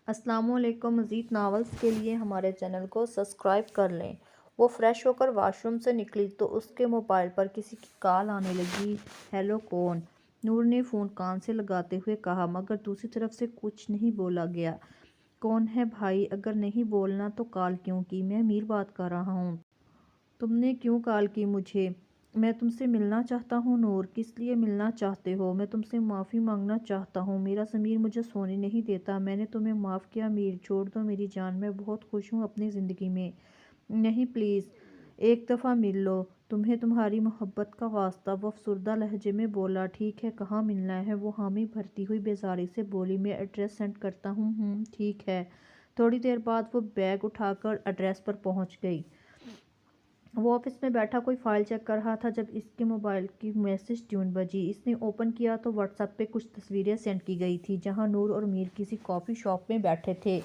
السلام علیکم۔ مزید ناولز کے لیے ہمارے چینل کو سبسکرائب کر لیں۔ وہ فریش ہو کر واش روم سے نکلی تو اس کے موبائل پر کسی کی کال آنے لگی۔ ہیلو کون؟ نور نے فون کان سے لگاتے ہوئے کہا، مگر دوسری طرف سے کچھ نہیں بولا گیا۔ کون ہے بھائی؟ اگر نہیں بولنا تو کال کیوں کی؟ میں میر بات کر رہا ہوں۔ تم نے کیوں کال کی مجھے؟ میں تم سے ملنا چاہتا ہوں نور۔ کس لیے ملنا چاہتے ہو؟ میں تم سے معافی مانگنا چاہتا ہوں۔ میرا ضمیر مجھے سونے نہیں دیتا۔ میں نے تمہیں معاف کیا میر، چھوڑ دو میری جان، میں بہت خوش ہوں اپنی زندگی میں۔ نہیں پلیز ایک دفعہ مل لو، تمہیں تمہاری محبت کا واسطہ۔ وہ افسردہ لہجے میں بولا۔ ٹھیک ہے، کہاں ملنا ہے؟ وہ حامی بھرتی ہوئی بیزاری سے بولی۔ میں ایڈریس سینڈ کرتا ہوں۔ ٹھیک ہے۔ تھوڑی دیر بعد وہ بیگ اٹھا کر ایڈریس پر پہنچ گئی۔ وہ آفس میں بیٹھا کوئی فائل چیک کر رہا تھا جب اس کے موبائل کی میسج ٹیون بجی۔ اس نے اوپن کیا تو واٹس ایپ پہ کچھ تصویریں سینڈ کی گئی تھی، جہاں نور اور میر کسی کافی شاپ میں بیٹھے تھے۔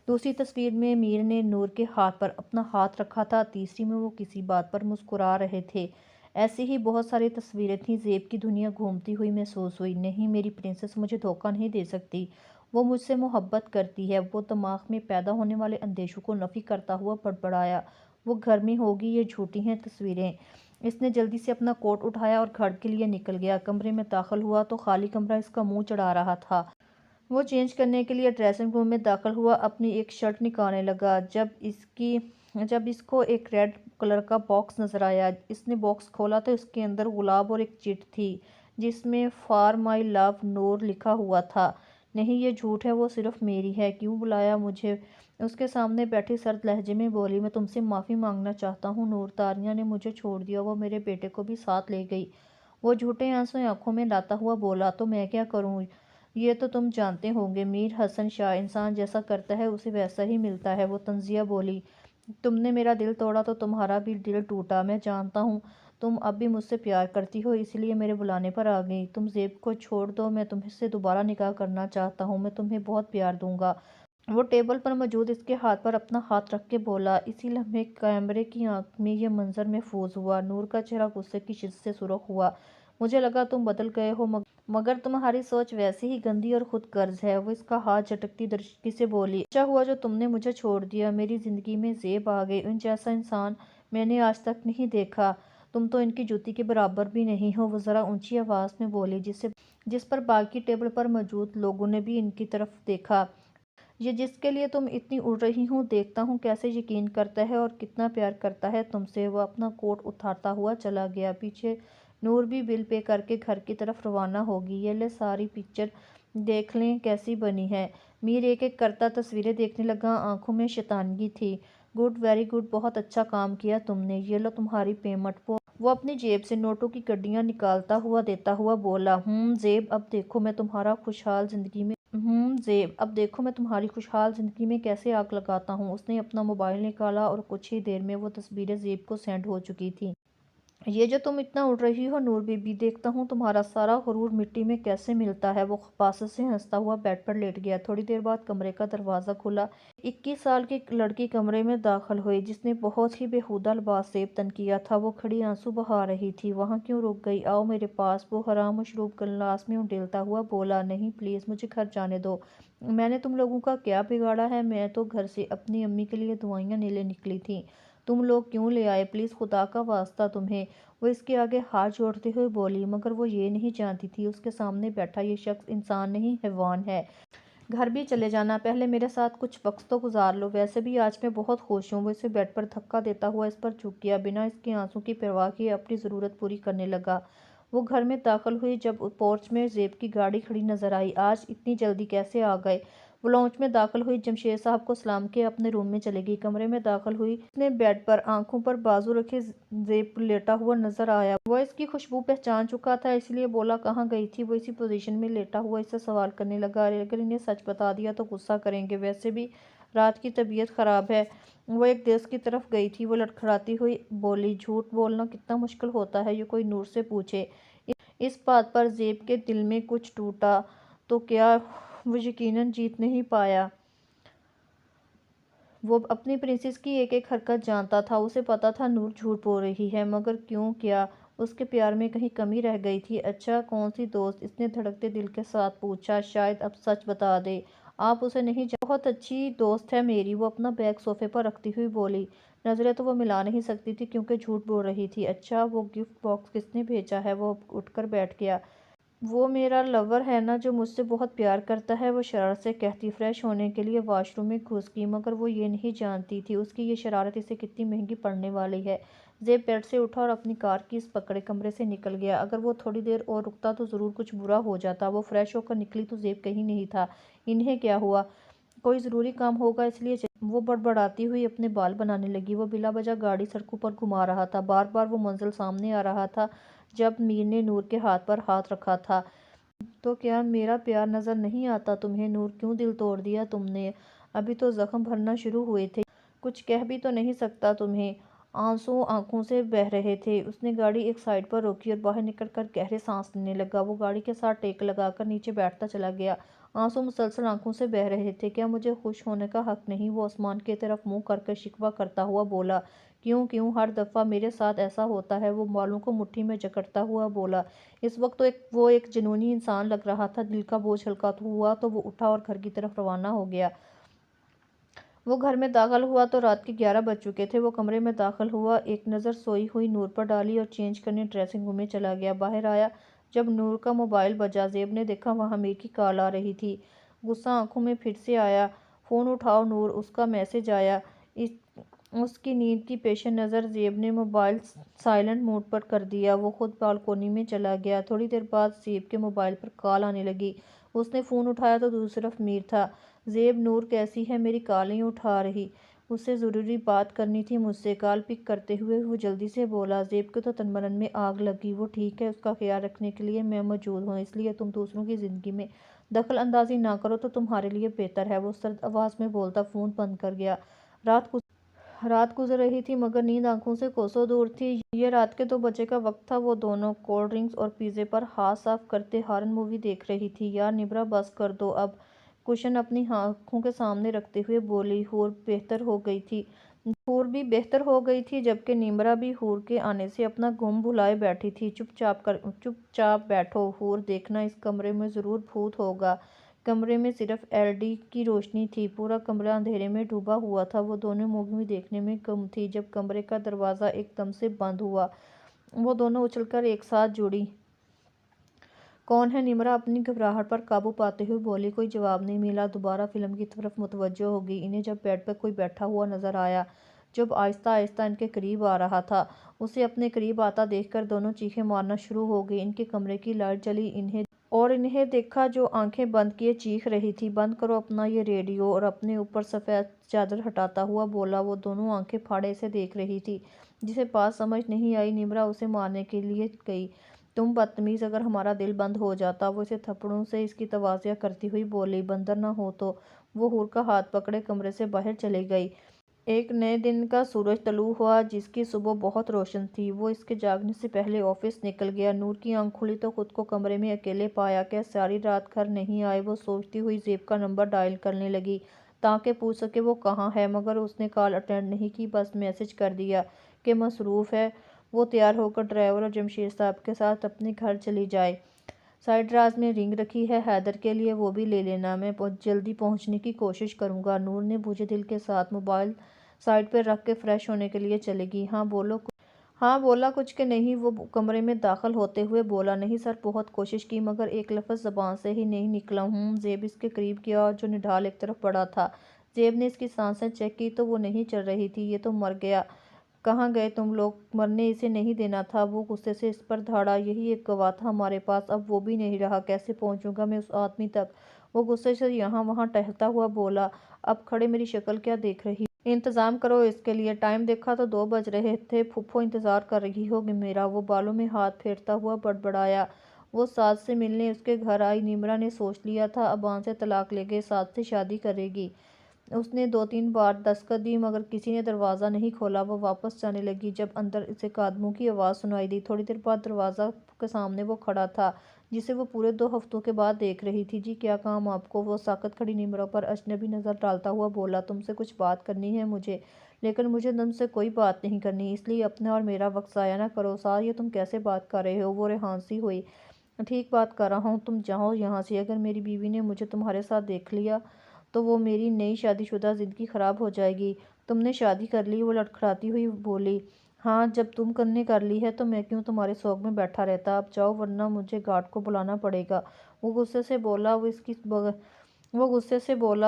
دوسری تصویر میں میر نے نور کے ہاتھ پر اپنا ہاتھ رکھا تھا، تیسری میں وہ کسی بات پر مسکرا رہے تھے۔ ایسی ہی بہت ساری تصویریں تھیں۔ زیب کی دنیا گھومتی ہوئی محسوس ہوئی۔ نہیں، میری پرنسس مجھے دھوکہ نہیں دے سکتی۔ وہ مجھ سے محبت کرتی ہے۔ وہ دماغ میں پیدا ہونے والے اندیشوں کو نفی کرتا ہوا بڑبڑایا۔ وہ گھر میں ہوگی، یہ جھوٹی ہیں تصویریں۔ اس نے جلدی سے اپنا کوٹ اٹھایا اور گھر کے لیے نکل گیا۔ کمرے میں داخل ہوا تو خالی کمرہ اس کا منہ چڑھا رہا تھا۔ وہ چینج کرنے کے لیے ڈریسنگ روم میں داخل ہوا، اپنی ایک شرٹ نکالنے لگا جب اس کو ایک ریڈ کلر کا باکس نظر آیا۔ اس نے باکس کھولا تو اس کے اندر گلاب اور ایک چٹ تھی، جس میں فار مائی لو نور لکھا ہوا تھا۔ نہیں، یہ جھوٹ ہے، وہ صرف میری ہے۔ کیوں بلایا مجھے؟ اس کے سامنے بیٹھی سرد لہجے میں بولی۔ میں تم سے معافی مانگنا چاہتا ہوں نور، تانیہ نے مجھے چھوڑ دیا، وہ میرے بیٹے کو بھی ساتھ لے گئی۔ وہ جھوٹے آنسو آنکھوں میں لاتا ہوا بولا۔ تو میں کیا کروں؟ یہ تو تم جانتے ہوں گے میر حسن شاہ، انسان جیسا کرتا ہے اسے ویسا ہی ملتا ہے۔ وہ طنزیہ بولی۔ تم نے میرا دل توڑا تو تمہارا بھی دل ٹوٹا۔ میں جانتا ہوں تم اب بھی مجھ سے پیار کرتی ہو، اسی لیے میرے بلانے پر آ گئی۔ تم زیب کو چھوڑ دو، میں تم سے دوبارہ نکاح کرنا چاہتا ہوں، میں تمہیں بہت پیار دوں گا۔ وہ ٹیبل پر موجود اس کے ہاتھ پر اپنا ہاتھ رکھ کے بولا۔ اسی لمحے کیمرے کی آنکھ میں یہ منظر محفوظ ہوا۔ نور کا چہرہ غصے کی شدت سے سرخ ہوا۔ مجھے لگا تم بدل گئے ہو، مگر تمہاری سوچ ویسی ہی گندی اور خود غرض ہے۔ وہ اس کا ہاتھ جھٹکتی درشکی سے بولی۔ اچھا ہوا جو تم نے مجھے چھوڑ دیا، میری زندگی میں زیب آ گئی، ان جیسا انسان میں نے آج تک نہیں دیکھا۔ تم تو ان کی جوتی کے برابر بھی نہیں ہو۔ وہ ذرا اونچی آواز میں بولی، جس پر باقی ٹیبل پر موجود لوگوں نے بھی ان کی طرف دیکھا۔ یہ جس کے لیے تم اتنی اڑ رہی ہوں، دیکھتا ہوں کیسے یقین کرتا ہے اور کتنا پیار کرتا ہے تم سے۔ وہ اپنا کوٹ اتارتا ہوا چلا گیا۔ پیچھے نور بھی بل پے کر کے گھر کی طرف روانہ ہوگی۔ یہ لے ساری پکچر دیکھ لیں کیسی بنی ہے۔ میر ایک ایک کرتا تصویریں دیکھنے لگا، آنکھوں میں شیطانگی تھی۔ گڈ، ویری گڈ، بہت اچھا کام کیا تم نے۔ یہ لو تمہاری پیمنٹ۔ وہ اپنی جیب سے نوٹوں کی گڈیاں نکالتا ہوا دیتا ہوا بولا۔ زیب اب دیکھو میں تمہاری خوشحال زندگی میں کیسے آگ لگاتا ہوں۔ اس نے اپنا موبائل نکالا اور کچھ ہی دیر میں وہ تصویریں زیب کو سینڈ ہو چکی تھیں۔ یہ جو تم اتنا اڑ رہی ہو نور بی بی، دیکھتا ہوں تمہارا سارا غرور مٹی میں کیسے ملتا ہے۔ وہ خباثت سے ہنستا ہوا بیڈ پر لیٹ گیا۔ تھوڑی دیر بعد کمرے کا دروازہ کھلا۔ 21 سال کی لڑکی کمرے میں داخل ہوئی، جس نے بہت ہی بیہودہ لباس زیب تن کیا تھا۔ وہ کھڑی آنسو بہا رہی تھی۔ وہاں کیوں رک گئی؟ آؤ میرے پاس۔ وہ حرام مشروب گلاس میں انڈیلتا ہوا بولا۔ نہیں پلیز مجھے گھر جانے دو۔ میں نے تم لوگوں کا کیا بگاڑا ہے؟ میں تو گھر سے اپنی امی کے لیے دوائیاں لینے نکلی تھی، تم لوگ کیوں لے آئے؟ پلیز خدا کا واسطہ تمہیں۔ وہ اس کے آگے ہاتھ جوڑتے ہوئے بولی، مگر وہ یہ نہیں جانتی تھی اس کے سامنے بیٹھا یہ شخص انسان نہیں حیوان ہے۔ گھر بھی چلے جانا، پہلے میرے ساتھ کچھ وقت تو گزار لو، ویسے بھی آج میں بہت خوش ہوں۔ وہ اسے بیڈ پر دھکا دیتا ہوا اس پر جھک گیا، بنا اس کے آنسوں کی پرواہ کیے اپنی ضرورت پوری کرنے لگا۔ وہ گھر میں داخل ہوئی جب پورچ میں زیب کی گاڑی کھڑی نظر آئی۔ آج اتنی جلدی کیسے آ گئے؟ وہ لاؤنج میں داخل ہوئی، جمشید صاحب کو سلام کیے اپنے روم میں چلی گئی۔ کمرے میں داخل ہوئی، اس نے بیڈ پر آنکھوں پر بازو رکھے زیب لیٹا ہوا نظر آیا۔ وہ اس کی خوشبو پہچان چکا تھا، اس لیے بولا، کہاں گئی تھی؟ وہ اسی پوزیشن میں لیٹا ہوا اس سے سوال کرنے لگا۔ اگر انہیں سچ بتا دیا تو غصہ کریں گے، ویسے بھی رات کی طبیعت خراب ہے۔ وہ ایک ڈیسک کی طرف گئی تھی۔ وہ لڑکھڑاتی ہوئی بولی، جھوٹ بولنا کتنا مشکل ہوتا ہے، یہ کوئی نور سے پوچھے۔ اس بات پر زیب کے دل میں کچھ ٹوٹا تو کیا وہ یقیناً جیت نہیں پایا۔ وہ اپنی پرنسس کی ایک ایک حرکت جانتا تھا، اسے پتا تھا نور جھوٹ بول رہی ہے، مگر کیوں؟ کیا اس کے پیار میں کہیں کمی رہ گئی تھی؟ اچھا کون سی دوست؟ اس نے دھڑکتے دل کے ساتھ پوچھا۔ شاید اب سچ بتا دے۔ آپ اسے نہیں بہت اچھی دوست ہے میری، وہ اپنا بیگ صوفے پر رکھتی ہوئی بولی۔ نظریں تو وہ ملا نہیں سکتی تھی کیونکہ جھوٹ بول رہی تھی۔ اچھا وہ گفٹ باکس کس نے بھیجا ہے؟ وہ اٹھ کر بیٹھ گیا۔ وہ میرا لور ہے نا جو مجھ سے بہت پیار کرتا ہے، وہ شرارت سے کہتی فریش ہونے کے لیے واش روم میں گھس گئی، مگر وہ یہ نہیں جانتی تھی اس کی یہ شرارت اسے کتنی مہنگی پڑنے والی ہے۔ زیب بیڈ سے اٹھا اور اپنی کار کیز پکڑے کمرے سے نکل گیا۔ اگر وہ تھوڑی دیر اور رکتا تو ضرور کچھ برا ہو جاتا۔ وہ فریش ہو کر نکلی تو زیب کہیں نہیں تھا۔ انہیں کیا ہوا؟ کوئی ضروری کام ہوگا اس لیے وہ بڑبڑاتی ہوئی اپنے بال بنانے لگی۔ وہ بلا وجہ گاڑی سڑکوں پر گھما رہا تھا، بار بار وہ منزل سامنے آ رہا تھا جب میر نے نور کے ہاتھ پر ہاتھ رکھا تھا۔ تو کیا میرا پیار نظر نہیں آتا تمہیں؟ نور کیوں دل توڑ دیا تم نے؟ ابھی تو زخم بھرنا شروع ہوئے تھے، کچھ کہہ بھی تو نہیں سکتا تمہیں؟ آنسو آنکھوں سے بہہ رہے تھے۔ اس نے گاڑی ایک سائیڈ پر روکی اور باہر نکل کر گہرے سانس لینے لگا۔ وہ گاڑی کے ساتھ ٹیک لگا کر نیچے بیٹھتا چلا گیا۔ آنسو مسلسل آنکھوں سے بہہ رہے تھے۔ کیا مجھے خوش ہونے کا حق نہیں؟ وہ آسمان کی طرف منہ کر کے شکوہ کرتا ہوا بولا۔ کیوں ہر دفعہ میرے ساتھ ایسا ہوتا ہے؟ وہ بالوں کو مٹھی میں جکڑتا ہوا بولا۔ اس وقت وہ ایک جنونی انسان لگ رہا تھا۔ دل کا بوجھ ہلکا ہوا تو وہ اٹھا اور گھر کی طرف روانہ ہو گیا۔ وہ گھر میں داخل ہوا تو رات کے 11 بج چکے تھے۔ وہ کمرے میں داخل ہوا، ایک نظر سوئی ہوئی نور پر ڈالی اور چینج کرنے ڈریسنگ روم میں چلا گیا۔ باہر آیا جب نور کا موبائل بجا، زیب نے دیکھا وہاں میر کی کال آ رہی تھی۔ غصہ آنکھوں میں پھر سے آیا۔ فون اٹھاؤ نور، اس کا میسج آیا۔ اس کی نیند کی پیش نظر زیب نے موبائل سائلنٹ موڈ پر کر دیا۔ وہ خود بالکونی میں چلا گیا۔ تھوڑی دیر بعد زیب کے موبائل پر کال آنے لگی۔ اس نے فون اٹھایا تو دوسری طرف میر تھا۔ زیب، نور کیسی ہے؟ میری کال نہیں اٹھا رہی، اسے ضروری بات کرنی تھی مجھ سے۔ کال پک کرتے ہوئے وہ جلدی سے بولا۔ زیب کے تو تن بدن میں آگ لگی۔ وہ ٹھیک ہے، اس کا خیال رکھنے کے لیے میں موجود ہوں، اس لیے تم دوسروں کی زندگی میں دخل اندازی نہ کرو تو تمہارے لیے بہتر ہے، وہ سرد آواز میں بولتا فون بند کر گیا۔ رات گزر رہی تھی مگر نیند آنکھوں سے کوسوں دور تھی۔ یہ رات کے 2 بجے کا وقت تھا۔ وہ دونوں کولڈ ڈرنکس اور پیزے پر ہاتھ صاف کرتے ہارن مووی دیکھ رہی تھی۔ یار نمرا بس کر دو اب، کشن اپنی آنکھوں کے سامنے رکھتے ہوئے بولی۔ حور بھی بہتر ہو گئی تھی جبکہ نمرا بھی حور کے آنے سے اپنا غم بھلائے بیٹھی تھی۔ چپ چاپ بیٹھو حور، دیکھنا اس کمرے میں ضرور بھوت ہوگا۔ کمرے میں صرف LED کی روشنی تھی، پورا کمرہ اندھیرے میں ڈوبا ہوا تھا۔ وہ دونوں مووی دیکھنے میں گم تھی جب کمرے کا دروازہ ایک دم سے بند ہوا۔ وہ دونوں اچھل کر ایک ساتھ جڑی۔ کون ہے؟ نمرا اپنی گھبراہٹ پر قابو پاتے ہوئے بولی۔ کوئی جواب نہیں ملا۔ دوبارہ فلم کی طرف متوجہ ہو گئی۔ انہیں جب بیڈ پر کوئی بیٹھا ہوا نظر آیا جو آہستہ آہستہ ان کے قریب آ رہا تھا، اسے اپنے قریب آتا دیکھ کر دونوں چیخیں مارنا شروع ہو گئی۔ ان کے کمرے کی لائٹ جلی اور انہیں دیکھا جو آنکھیں بند کیے چیخ رہی تھی۔ بند کرو اپنا یہ ریڈیو، اور اپنے اوپر سفید چادر ہٹاتا ہوا بولا۔ وہ دونوں آنکھیں پھاڑے اسے دیکھ رہی تھی۔ جسے بات سمجھ نہیں آئی، نمرا اسے مارنے کے لیے گئی۔ تم بدتمیز، اگر ہمارا دل بند ہو جاتا۔ وہ اسے تھپڑوں سے اس کی تواضع کرتی ہوئی بولی۔ بندر نہ ہو تو۔ وہ حور کا ہاتھ پکڑے کمرے سے باہر چلی گئی۔ ایک نئے دن کا سورج طلوع ہوا جس کی صبح بہت روشن تھی۔ وہ اس کے جاگنے سے پہلے آفس نکل گیا۔ نور کی آنکھ کھلی تو خود کو کمرے میں اکیلے پایا۔ کیا ساری رات گھر نہیں آئے؟ وہ سوچتی ہوئی زیب کا نمبر ڈائل کرنے لگی تاکہ پوچھ سکے وہ کہاں ہے، مگر اس نے کال اٹینڈ نہیں کی، بس میسج کر دیا کہ مصروف ہے۔ وہ تیار ہو کر ڈرائیور اور جمشید صاحب کے ساتھ اپنے گھر چلی جائے۔ سائیڈ دراز میں رنگ رکھی ہے حیدر کے لیے، وہ بھی لے لینا، میں جلدی پہنچنے کی کوشش کروں گا۔ نور نے بوجھے دل کے ساتھ موبائل سائیڈ پر رکھ کے فریش ہونے کے لیے چلے گی۔ ہاں بولا کچھ کہ نہیں؟ وہ کمرے میں داخل ہوتے ہوئے بولا۔ نہیں سر، بہت کوشش کی مگر ایک لفظ زبان سے ہی نہیں نکلا۔ زیب اس کے قریب گیا جو نڈھال ایک طرف پڑا تھا۔ زیب نے اس کی سانسیں چیک کی تو وہ نہیں چل رہی تھی۔ یہ تو مر گیا۔ کہاں گئے تم لوگ؟ مرنے اسے نہیں دینا تھا۔ وہ غصے سے اس پر دھاڑا۔ یہی ایک گواہ تھا ہمارے پاس، اب وہ بھی نہیں رہا، کیسے پہنچوں گا میں اس آدمی تک؟ وہ غصے سے یہاں وہاں ٹہلتا ہوا بولا۔ اب کھڑے میری شکل کیا دیکھ رہی؟ انتظام کرو اس کے لیے۔ ٹائم دیکھا تو 2 بج رہے تھے۔ پھپھو انتظار کر رہی ہوگی میرا۔ وہ بالوں میں ہاتھ پھیرتا ہوا بڑبڑایا۔ وہ سعد سے ملنے اس کے گھر آئی۔ نمرا نے سوچ لیا تھا ابان سے طلاق لے کے سعد سے شادی کرے گی۔ اس نے 2-3 بار دستک دی مگر کسی نے دروازہ نہیں کھولا۔ وہ واپس جانے لگی جب اندر اسے قدموں کی آواز سنائی دی۔ تھوڑی دیر بعد دروازہ کے سامنے وہ کھڑا تھا جسے وہ پورے 2 ہفتوں کے بعد دیکھ رہی تھی۔ جی کیا کام آپ کو؟ وہ ساکت کھڑی نمرا پر اجنبی نظر ڈالتا ہوا بولا۔ تم سے کچھ بات کرنی ہے مجھے، لیکن مجھے تم سے کوئی بات نہیں کرنی، اس لیے اپنا اور میرا وقت ضائع نہ کرو۔ سعد، یہ تم کیسے بات کر رہے ہو؟ وہ ریحان سی ہوئی۔ ٹھیک بات کر رہا ہوں، تم جاؤ یہاں سے۔ اگر میری بیوی نے مجھے تمہارے ساتھ دیکھ لیا تو وہ میری نئی شادی شدہ زندگی خراب ہو جائے گی۔ تم نے شادی کر لی؟ وہ لڑکھڑاتی ہوئی بولی۔ ہاں، جب تم نے کر لی ہے تو میں کیوں تمہارے سوگ میں بیٹھا رہتا؟ اب جاؤ ورنہ مجھے گارڈ کو بلانا پڑے گا۔ وہ غصے سے بولا۔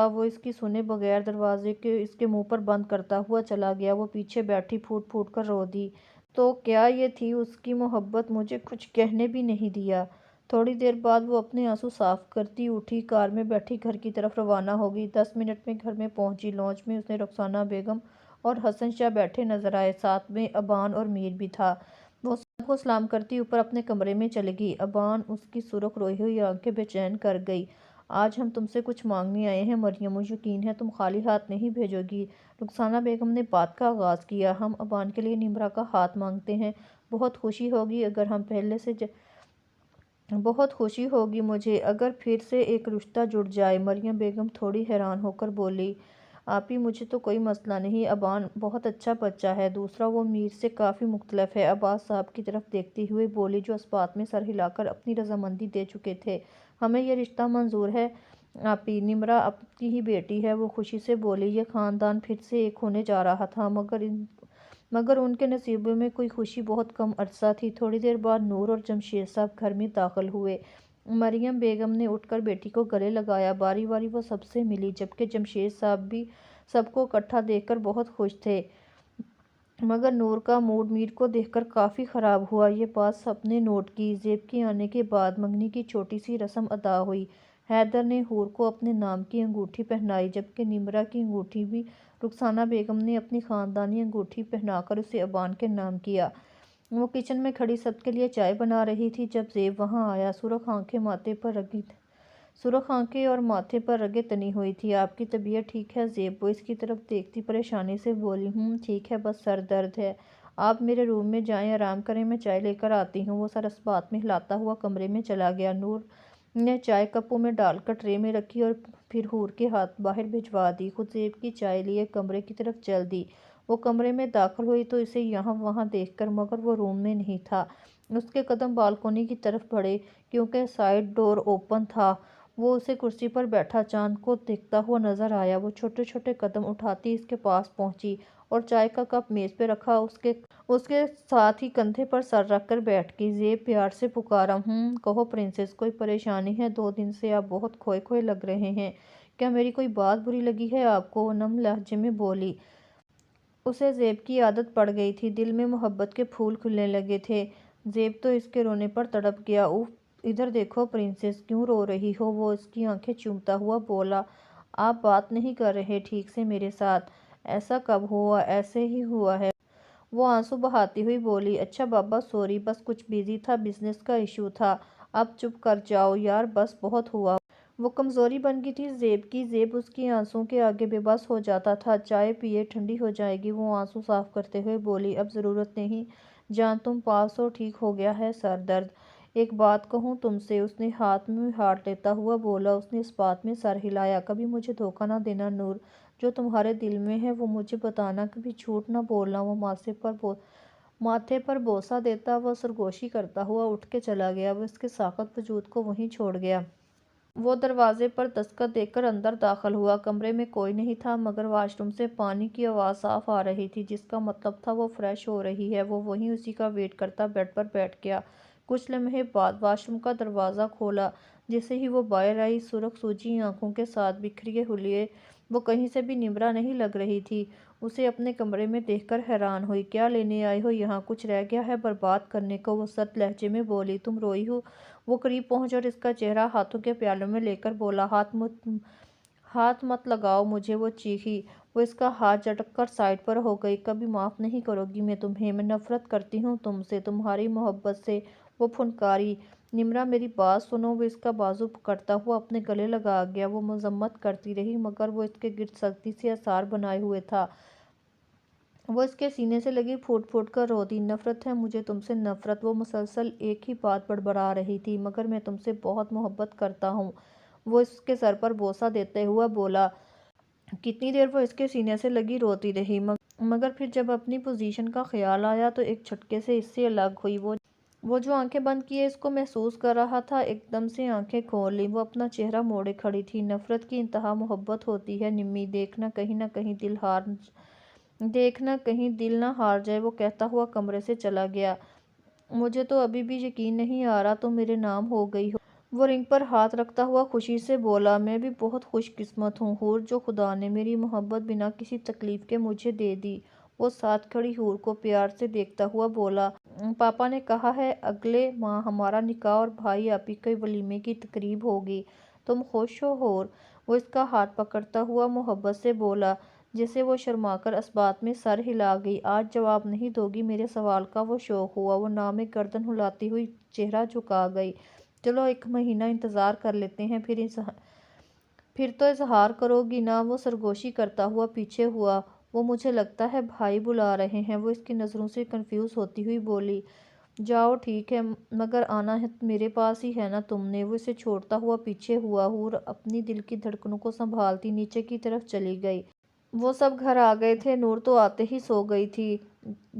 وہ اس کی سنے بغیر دروازے کے اس کے منہ پر بند کرتا ہوا چلا گیا۔ وہ پیچھے بیٹھی پھوٹ پھوٹ کر رو دی۔ تو کیا یہ تھی اس کی محبت؟ مجھے کچھ کہنے بھی نہیں دیا۔ تھوڑی دیر بعد وہ اپنے آنسو صاف کرتی اٹھی، کار میں بیٹھی گھر کی طرف روانہ ہوگئی۔ 10 منٹ میں گھر میں پہنچی۔ لانچ میں اسے رخسانہ بیگم اور حسن شاہ بیٹھے نظر آئے، ساتھ میں ابان اور میر بھی تھا۔ وہ سب کو سلام کرتی اوپر اپنے کمرے میں چلی گئی۔ ابان اس کی سرخ روئی ہوئی آنکھیں بے چین کر گئی۔ آج ہم تم سے کچھ مانگنے آئے ہیں مریم، مجھے یقین ہے تم خالی ہاتھ نہیں بھیجو گی۔ رخسانہ بیگم نے بات کا آغاز کیا۔ ہم ابان کے لیے نمرہ کا ہاتھ مانگتے ہیں۔ بہت خوشی ہوگی مجھے اگر پھر سے ایک رشتہ جڑ جائے۔ مریم بیگم تھوڑی حیران ہو کر بولی۔ آپی، مجھے تو کوئی مسئلہ نہیں، ابان بہت اچھا بچہ ہے۔ دوسرا، وہ میر سے کافی مختلف ہے۔ عباس صاحب کی طرف دیکھتے ہوئے بولی، جو اس بات میں سر ہلا کر اپنی رضامندی دے چکے تھے۔ ہمیں یہ رشتہ منظور ہے آپی، نمرہ آپ کی ہی بیٹی ہے۔ وہ خوشی سے بولی۔ یہ خاندان پھر سے ایک ہونے جا رہا تھا، مگر ان کے نصیب میں کوئی خوشی بہت کم عرصہ تھی۔ تھوڑی دیر بعد نور اور جمشید صاحب گھر میں داخل ہوئے۔ مریم بیگم نے اٹھ کر بیٹی کو گلے لگایا۔ باری باری وہ سب سے ملی، جبکہ جمشید صاحب بھی سب کو اکٹھا دیکھ کر بہت خوش تھے، مگر نور کا موڈ میر کو دیکھ کر کافی خراب ہوا۔ یہ بات سب نے نوٹ کی۔ زیب کے آنے کے بعد منگنی کی چھوٹی سی رسم ادا ہوئی۔ حیدر نے حور کو اپنے نام کی انگوٹھی پہنائی، جبکہ نمرہ کی انگوٹھی بھی رخسانہ بیگم نے اپنی خاندانی انگوٹھی پہنا کر اسے ابان کے نام کیا۔ وہ کچن میں کھڑی سب کے لیے چائے بنا رہی تھی جب زیب وہاں آیا۔ سرخ آنکھیں اور ماتھے پر رگیں تنی ہوئی تھیں۔ آپ کی طبیعت ٹھیک ہے زیب؟ وہ اس کی طرف دیکھتی پریشانی سے بولی۔ ٹھیک ہے، بس سر درد ہے۔ آپ میرے روم میں جائیں، آرام کریں، میں چائے لے کر آتی ہوں۔ وہ سر اس بات میں ہلاتا ہوا کمرے میں چلا گیا۔ نور نے چائے کپوں میں ڈال کر ٹرے میں رکھی اور پھر حور کے ہاتھ باہر بھجوا دی۔ خود زیب کی چائے لیے کمرے کی طرف چل دی۔ وہ کمرے میں داخل ہوئی تو اسے یہاں وہاں دیکھ کر، مگر وہ روم میں نہیں تھا۔ اس کے قدم بالکونی کی طرف بڑھے، کیونکہ سائیڈ ڈور اوپن تھا۔ وہ اسے کرسی پر بیٹھا چاند کو دیکھتا ہوا نظر آیا۔ وہ چھوٹے چھوٹے قدم اٹھاتی اس کے پاس پہنچی اور چائے کا کپ میز پہ رکھا، اس کے ساتھ ہی کندھے پر سر رکھ کر بیٹھ گئی۔ زیب پیار سے پکارا۔ کہو پرنسس، کوئی پریشانی ہے؟ 2 دن سے آپ بہت کھوئے کھوئے لگ رہے ہیں۔ کیا میری کوئی بات بری لگی ہے آپ کو؟ وہ نم لہجے میں بولی۔ اسے زیب کی عادت پڑ گئی تھی، دل میں محبت کے پھول کھلنے لگے تھے۔ زیب تو اس کے رونے پر تڑپ گیا۔ اف، ادھر دیکھو پرنسس، کیوں رو رہی ہو؟ وہ اس کی آنکھیں چومتا ہوا بولا۔ آپ بات نہیں کر رہے ٹھیک سے میرے ساتھ؟ ایسا کب ہوا؟ ایسے ہی ہوا ہے۔ وہ آنسو بہاتی ہوئی بولی۔ اچھا بابا، سوری، بس کچھ بیزی تھا، بزنس کا ایشو تھا۔ اب چپ کر جاؤ یار، بس بہت ہوا۔ وہ کمزوری بن گئی تھی زیب کی۔ زیب اس کی آنسوؤں کے آگے بے بس ہو جاتا تھا۔ چائے پیئے، ٹھنڈی ہو جائے گی۔ وہ آنسو صاف کرتے ہوئے بولی۔ اب ضرورت نہیں جان، تم پاس ہو، ٹھیک ہو گیا ہے سر درد۔ ایک بات کہوں تم سے؟ اس نے ہاتھ میں ہاتھ لیتا ہوا بولا۔ اس نے اس بات میں سر ہلایا۔ کبھی مجھے دھوکہ نہ دینا نور، جو تمہارے دل میں ہے وہ مجھے بتانا، کبھی جھوٹ نہ بولنا۔ وہ ماتھے پر بوسہ دیتا ہوا سرگوشی کرتا ہوا اٹھ کے چلا گیا۔ وہ اس کے ساخت وجود کو وہیں چھوڑ گیا۔ وہ دروازے پر دستخط دے کر اندر داخل ہوا۔ کمرے میں کوئی نہیں تھا، مگر واش روم سے پانی کی آواز صاف آ رہی تھی، جس کا مطلب تھا وہ فریش ہو رہی ہے۔ وہ وہیں اسی کا ویٹ کرتا بیڈ پر بیٹھ گیا۔ کچھ لمحے بعد واش روم کا دروازہ کھولا۔ جیسے ہی وہ باہر آئی، سرخ سوجی آنکھوں کے ساتھ بکھرے ہوئے، وہ کہیں سے بھی نمرہ نہیں لگ رہی تھی۔ اسے اپنے کمرے میں دیکھ کر حیران ہوئی۔ کیا لینے آئے ہو یہاں؟ کچھ رہ گیا ہے برباد کرنے کو؟ وہ سرد لہجے میں بولی۔ تم روئی ہو؟ وہ قریب پہنچا اور اس کا چہرہ ہاتھوں کے پیالوں میں لے کر بولا۔ ہاتھ مت لگاؤ مجھے، وہ چیخی۔ وہ اس کا ہاتھ جھٹک کر سائیڈ پر ہو گئی۔ کبھی معاف نہیں کرو گی میں تمہیں، میں نفرت کرتی ہوں تم سے، تمہاری محبت سے، وہ پھنکاری۔ نمرہ میری بات سنو۔ وہ اس کا بازو پکڑتا ہوا اپنے گلے لگا گیا۔ وہ مذمت کرتی رہی، مگر وہ اس کے گرد سختی سے آثار بنائے ہوئے تھا۔ وہ اس کے سینے سے لگی پھوٹ پھوٹ کر رو دی۔ نفرت ہے مجھے تم سے، نفرت۔ وہ مسلسل ایک ہی بات بڑبڑا رہی تھی، مگر میں تم سے بہت محبت کرتا ہوں، وہ اس کے سر پر بوسہ دیتے ہوا بولا۔ کتنی دیر وہ اس کے سینے سے لگی روتی رہی، مگر پھر جب اپنی پوزیشن کا خیال آیا تو ایک جھٹکے سے اس سے الگ ہوئی۔ وہ وہ جو آنکھیں بند کیے اس کو محسوس کر رہا تھا، ایک دم سے آنکھیں کھول لی۔ وہ اپنا چہرہ موڑے کھڑی تھی۔ نفرت کی انتہا محبت ہوتی ہے نمی، دیکھنا کہیں دل نہ ہار جائے، وہ کہتا ہوا کمرے سے چلا گیا۔ مجھے تو ابھی بھی یقین نہیں آ رہا تم میرے نام ہو گئی ہو۔ وہ رنگ پر ہاتھ رکھتا ہوا خوشی سے بولا، میں بھی بہت خوش قسمت ہوں حور، جو خدا نے میری محبت بنا کسی تکلیف کے مجھے دے دی۔ وہ ساتھ کھڑی حور کو پیار سے دیکھتا ہوا بولا، پاپا نے کہا ہے اگلے ماہ ہمارا نکاح اور بھائی آپی کے ولیمے کی تقریب ہوگی، تم خوش ہو حور؟ وہ اس کا ہاتھ پکڑتا ہوا محبت سے بولا، جسے وہ شرما کر اس بات میں سر ہلا گئی۔ آج جواب نہیں دوگی میرے سوال کا؟ وہ شوق ہوا۔ وہ نام گردن ہلاتی ہوئی چہرہ جھکا گئی۔ چلو 1 مہینہ انتظار کر لیتے ہیں، پھر تو اظہار کرو گی نا؟ وہ سرگوشی کرتا ہوا پیچھے ہوا۔ وہ مجھے لگتا ہے بھائی بلا رہے ہیں۔ وہ اس کی نظروں سے کنفیوز ہوتی ہوئی بولی، جاؤ ٹھیک ہے، مگر آنا ہے میرے پاس ہی ہے نا تم نے؟ وہ اسے چھوڑتا ہوا پیچھے ہوا۔ حور اپنی دل کی دھڑکنوں کو سنبھالتی نیچے کی طرف چلی گئی۔ وہ سب گھر آ گئے تھے۔ نور تو آتے ہی سو گئی تھی،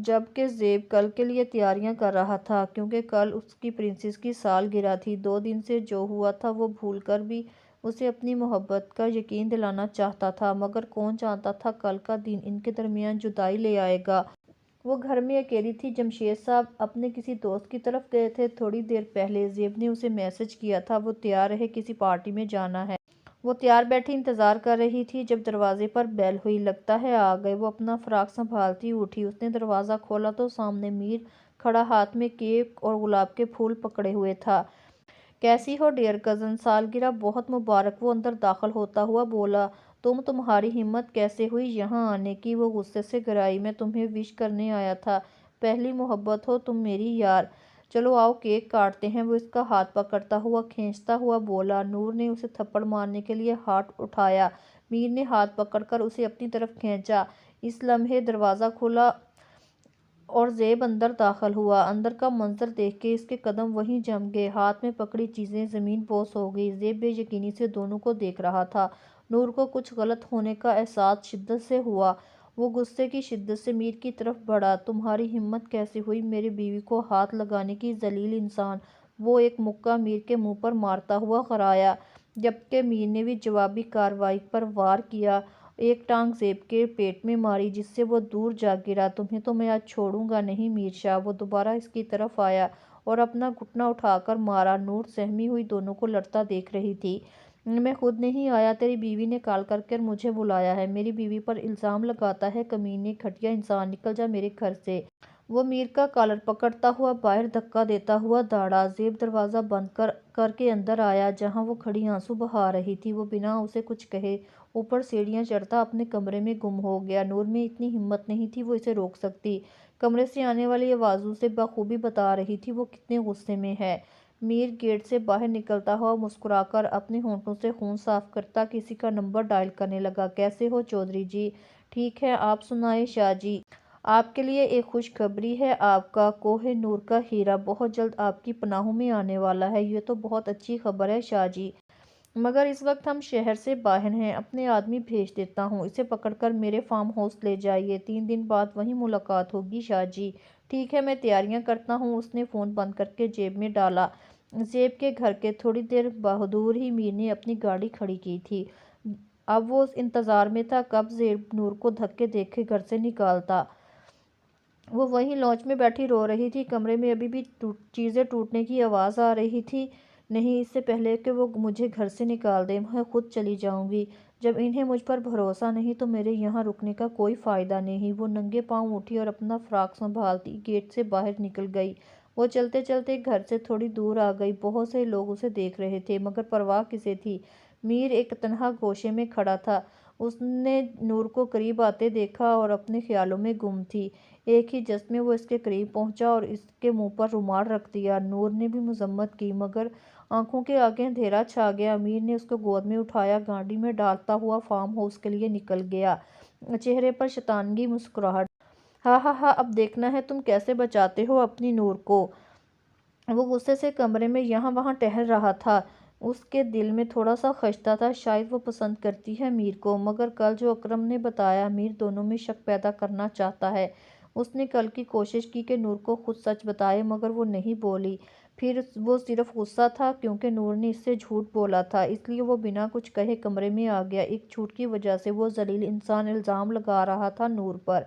جبکہ زیب کل کے لیے تیاریاں کر رہا تھا، کیونکہ کل اس کی پرنسس کی سالگرہ تھی۔ 2 دن سے جو ہوا تھا وہ بھول کر بھی اسے اپنی محبت کا یقین دلانا چاہتا تھا، مگر کون جانتا تھا کل کا دن ان کے درمیان جدائی لے آئے گا۔ وہ گھر میں اکیلی تھی۔ جمشید صاحب اپنے کسی دوست کی طرف گئے تھے تھوڑی دیر پہلے۔ زیب نے اسے میسج کیا تھا وہ تیار رہے، کسی پارٹی میں جانا ہے۔ وہ تیار بیٹھی انتظار کر رہی تھی، جب دروازے پر بیل ہوئی۔ لگتا ہے آ گئے۔ وہ اپنا فراق سنبھالتی اٹھی۔ اس نے دروازہ کھولا تو سامنے میر کھڑا ہاتھ میں کیک اور گلاب کے پھول پکڑے ہوئے تھا۔ کیسی ہو ڈیئر کزن؟ سالگرہ بہت مبارک۔ وہ اندر داخل ہوتا ہوا بولا، تمہاری ہمت کیسے ہوئی یہاں آنے کی؟ وہ غصے سے گرائی، میں تمہیں وش کرنے آیا تھا، پہلی محبت ہو تم میری یار، چلو آؤ کیک کاٹتے ہیں۔ وہ اس کا ہاتھ پکڑتا ہوا کھینچتا ہوا بولا۔ نور نے اسے تھپڑ مارنے کے لیے ہاتھ اٹھایا، میر نے ہاتھ پکڑ کر اسے اپنی طرف کھینچا۔ اس لمحے دروازہ کھلا اور زیب اندر داخل ہوا۔ اندر کا منظر دیکھ کے اس کے قدم وہیں جم گئے، ہاتھ میں پکڑی چیزیں زمین بوس ہو گئی۔ زیب بے یقینی سے دونوں کو دیکھ رہا تھا۔ نور کو کچھ غلط ہونے کا احساس شدت سے ہوا۔ وہ غصے کی شدت سے میر کی طرف بڑھا، تمہاری ہمت کیسے ہوئی میری بیوی کو ہاتھ لگانے کی ذلیل انسان؟ وہ ایک مکہ میر کے منہ پر مارتا ہوا غرایا، جبکہ میر نے بھی جوابی کارروائی پر وار کیا، ایک ٹانگ زیب کے پیٹ میں ماری جس سے وہ دور جا گرا۔ تمہیں تو میں آج چھوڑوں گا نہیں میر شاہ۔ وہ دوبارہ اس کی طرف آیا اور اپنا گھٹنا اٹھا کر مارا۔ نور سہمی ہوئی دونوں کو لڑتا دیکھ رہی تھی۔ میں خود نہیں آیا، تیری بیوی نے کال کر کے مجھے بلایا ہے، میری بیوی پر الزام لگاتا ہے، کمینے گھٹیا انسان، نکل جا میرے گھر سے۔ وہ میر کا کالر پکڑتا ہوا باہر دھکا دیتا ہوا دوڑا۔ زیب دروازہ بند کر کے اندر آیا، جہاں وہ کھڑی آنسو بہا رہی تھی۔ وہ بنا اسے کچھ کہے اوپر سیڑھیاں چڑھتا اپنے کمرے میں گم ہو گیا۔ نور میں اتنی ہمت نہیں تھی وہ اسے روک سکتی، کمرے سے آنے والی آوازوں سے بخوبی بتا رہی تھی وہ کتنے غصے میں ہے۔ میر گیٹ سے باہر نکلتا ہوا مسکرا کر اپنے ہونٹوں سے خون صاف کرتا کسی کا نمبر ڈائل کرنے لگا، کیسے ہو چودھری جی؟ ٹھیک ہے، آپ سنائیں شاہ جی؟ آپ کے لیے ایک خوشخبری ہے، آپ کا کوہ نور کا ہیرا بہت جلد آپ کی پناہوں میں آنے والا ہے۔ یہ تو بہت اچھی خبر ہے شاہ جی، مگر اس وقت ہم شہر سے باہر ہیں، اپنے آدمی بھیج دیتا ہوں، اسے پکڑ کر میرے فارم ہاؤس لے جائیے، 3 دن بعد وہیں ملاقات ہوگی شاہ جی۔ ٹھیک ہے، میں تیاریاں کرتا ہوں۔ اس نے فون بند کر کے جیب میں ڈالا۔ زیب کے گھر کے تھوڑی دیر بہدور ہی میر نے اپنی گاڑی کھڑی کی تھی۔ اب وہ انتظار میں تھا کب زیب نور کو دھکے دے کے گھر سے نکالتا۔ وہ وہیں لانچ میں بیٹھی رو رہی تھی، کمرے میں ابھی بھی چیزیں ٹوٹنے کی آواز آ رہی تھی۔ نہیں، اس سے پہلے کہ وہ مجھے گھر سے نکال دیں، میں خود چلی جاؤں گی۔ جب انہیں مجھ پر بھروسہ نہیں تو میرے یہاں رکنے کا کوئی فائدہ نہیں۔ وہ ننگے پاؤں اٹھی اور اپنا فراق سنبھالتی گیٹ سے باہر نکل گئی۔ وہ چلتے چلتے گھر سے تھوڑی دور آ گئی۔ بہت سے لوگ اسے دیکھ رہے تھے، مگر پرواہ کسے تھی؟ میر ایک تنہا گوشے میں کھڑا تھا۔ اس نے نور کو قریب آتے دیکھا اور اپنے خیالوں میں گم تھی۔ ایک ہی جست میں وہ اس کے قریب پہنچا اور اس کے منہ پر رومال رکھ دیا۔ نور نے بھی مذمت کی، مگر آنکھوں کے آگے اندھیرا چھا گیا۔ میر نے اس کو گود میں اٹھایا، گاڑی میں ڈالتا ہوا فارم ہاؤس کے لیے نکل گیا، چہرے پر شیطانگی مسکراہٹ۔ ہاں ہاں ہاں، اب دیکھنا ہے تم کیسے بچاتے ہو اپنی نور کو۔ وہ غصے سے کمرے میں یہاں وہاں ٹہل رہا تھا۔ اس کے دل میں تھوڑا سا خدشہ تھا، شاید وہ پسند کرتی ہے میر کو، مگر کل جو اکرم نے بتایا، میر دونوں میں شک پیدا کرنا چاہتا ہے۔ اس نے کل کی کوشش کی کہ نور کو خود سچ بتائے مگر وہ نہیں بولی۔ پھر وہ صرف غصہ تھا کیونکہ نور نے اس سے جھوٹ بولا تھا، اس لیے وہ بنا کچھ کہے کمرے میں آ گیا۔ ایک جھوٹ کی وجہ سے وہ ذلیل انسان الزام لگا رہا تھا نور پر۔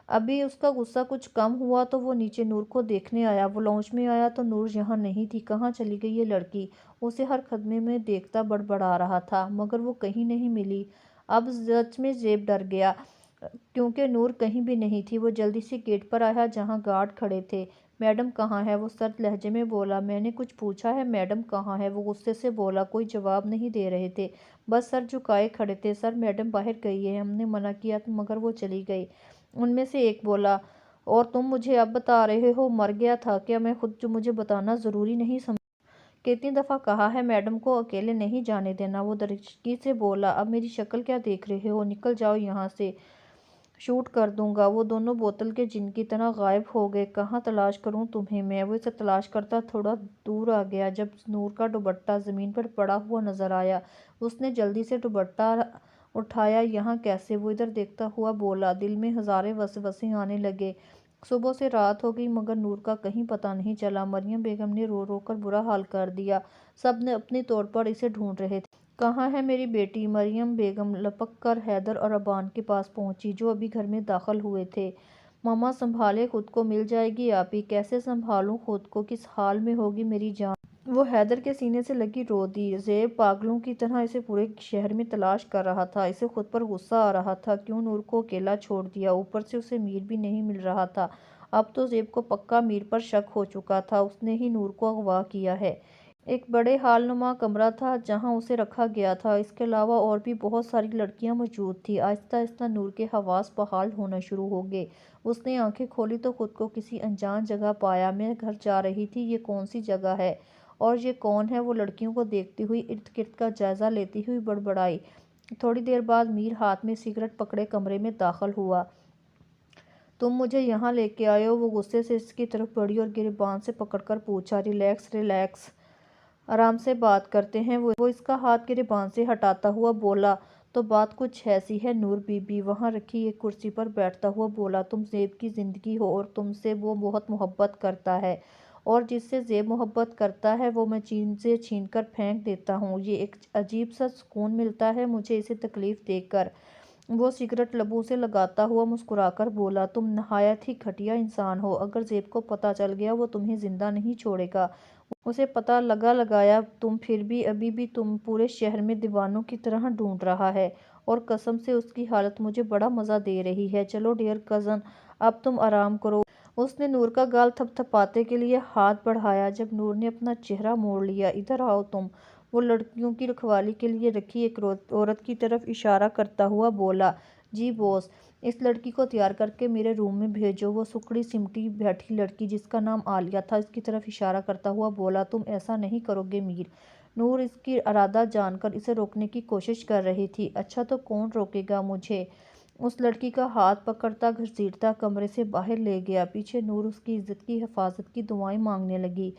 ابھی اس کا غصہ کچھ کم ہوا تو وہ نیچے نور کو دیکھنے آیا۔ وہ لاؤنج میں آیا تو نور یہاں نہیں تھی۔ کہاں چلی گئی یہ لڑکی؟ اسے ہر قدمے میں دیکھتا بڑبڑا رہا تھا مگر وہ کہیں نہیں ملی۔ اب سچ میں زیب ڈر گیا کیونکہ نور کہیں بھی نہیں تھی۔ وہ جلدی سے گیٹ پر آیا جہاں گارڈ کھڑے تھے۔ میڈم کہاں ہے؟ وہ سرد لہجے میں بولا۔ میں نے کچھ پوچھا ہے؟ میڈم کہاں ہے؟ وہ غصے سے بولا۔ کوئی جواب نہیں دے رہے تھے، بس سر جھکائے کھڑے تھے۔ سر میڈم باہر گئی ہے، ہم نے منع کیا مگر وہ چلی گئی۔ ان میں سے ایک بولا، اور تم مجھے اب بتا رہے ہو؟ مر گیا تھا کیا میں خود جو مجھے بتانا ضروری نہیں سمجھا؟ کتنی دفعہ کہا ہے میڈم کو اکیلے نہیں جانے دینا؟ وہ درشکی سے بولا۔ اب میری شکل کیا دیکھ رہے ہو؟ نکل جاؤ یہاں سے، شوٹ کر دوں گا۔ وہ دونوں بوتل کے جن کی طرح غائب ہو گئے۔ کہاں تلاش کروں تمہیں میں؟ وہ اسے تلاش کرتا تھوڑا دور آ گیا جب نور کا دوپٹہ زمین پر پڑا ہوا نظر آیا۔ اس نے جلدی سے دوپٹہ اٹھایا۔ یہاں کیسے؟ وہ ادھر دیکھتا ہوا بولا۔ دل میں ہزاریں وسوسے آنے لگے۔ صبح سے رات ہو گئی مگر نور کا کہیں پتہ نہیں چلا۔ مریم بیگم نے رو رو کر برا حال کر دیا۔ سب نے اپنے طور پر اسے ڈھونڈ رہے تھے۔ کہاں ہے میری بیٹی؟ مریم بیگم لپک کر حیدر اور ابان کے پاس پہنچی جو ابھی گھر میں داخل ہوئے تھے۔ ماما سنبھالے خود کو، مل جائے گی آپی۔ کیسے سنبھالوں خود کو؟ کس حال میں ہوگی میری جان؟ وہ حیدر کے سینے سے لگی رو دی۔ زیب پاگلوں کی طرح اسے پورے شہر میں تلاش کر رہا تھا۔ اسے خود پر غصہ آ رہا تھا، کیوں نور کو اکیلا چھوڑ دیا؟ اوپر سے اسے میر بھی نہیں مل رہا تھا۔ اب تو زیب کو پکا میر پر شک ہو چکا تھا، اس نے ہی نور کو اغوا کیا ہے۔ ایک بڑے ہال نما کمرہ تھا جہاں اسے رکھا گیا تھا، اس کے علاوہ اور بھی بہت ساری لڑکیاں موجود تھیں۔ آہستہ آہستہ نور کے حواس بحال ہونا شروع ہو گئے۔ اس نے آنکھیں کھولی تو خود کو کسی انجان جگہ پایا۔ میں گھر جا رہی تھی، یہ کون سی جگہ ہے اور یہ کون ہے؟ وہ لڑکیوں کو دیکھتی ہوئی ارد گرد کا جائزہ لیتی ہوئی بڑبڑائی۔ تھوڑی دیر بعد میر ہاتھ میں سگریٹ پکڑے کمرے میں داخل ہوا۔ تم مجھے یہاں لے کے آئے ہو؟ وہ غصے سے اس کی طرف بڑھی اور گریبان سے پکڑ کر پوچھا۔ ریلیکس ریلیکس، آرام سے بات کرتے ہیں۔ وہ اس کا ہاتھ گریبان سے ہٹاتا ہوا بولا۔ تو بات کچھ ایسی ہے نور بی بی، وہاں رکھی ایک کرسی پر بیٹھتا ہوا بولا۔ تم زیب کی زندگی ہو اور تم سے وہ بہت محبت کرتا ہے، اور جس سے زیب محبت کرتا ہے وہ میں چیزیں چھین کر پھینک دیتا ہوں۔ یہ ایک عجیب سا سکون ملتا ہے مجھے اسے تکلیف دے کر۔ وہ سگریٹ لبوں سے لگاتا ہوا مسکرا کر بولا۔ تم نہایت ہی گھٹیا انسان ہو، اگر زیب کو پتہ چل گیا وہ تمہیں زندہ نہیں چھوڑے گا۔ اسے پتہ لگایا تم پھر بھی ابھی بھی تم پورے شہر میں دیوانوں کی طرح ڈھونڈ رہا ہے، اور قسم سے اس کی حالت مجھے بڑا مزہ دے رہی ہے۔ چلو ڈیئر کزن، اب تم آرام کرو۔ اس نے نور کا گال تھپ تھپانے کے لیے ہاتھ بڑھایا جب نور نے اپنا چہرہ موڑ لیا۔ ادھر آؤ تم، وہ لڑکیوں کی رکھوالی کے لیے رکھی ایک عورت کی طرف اشارہ کرتا ہوا بولا۔ جی بوس، اس لڑکی کو تیار کر کے میرے روم میں بھیجو۔ وہ سکڑی سمٹی بیٹھی لڑکی جس کا نام عالیہ تھا اس کی طرف اشارہ کرتا ہوا بولا۔ تم ایسا نہیں کرو گے میر؟ نور اس کی ارادہ جان کر اسے روکنے کی کوشش کر رہی تھی۔ اچھا تو کون روکے گا مجھے؟ اس لڑکی کا ہاتھ پکڑتا گھسیٹتا کمرے سے باہر لے گیا۔ پیچھے نور اس کی عزت کی حفاظت کی دعائیں مانگنے لگی۔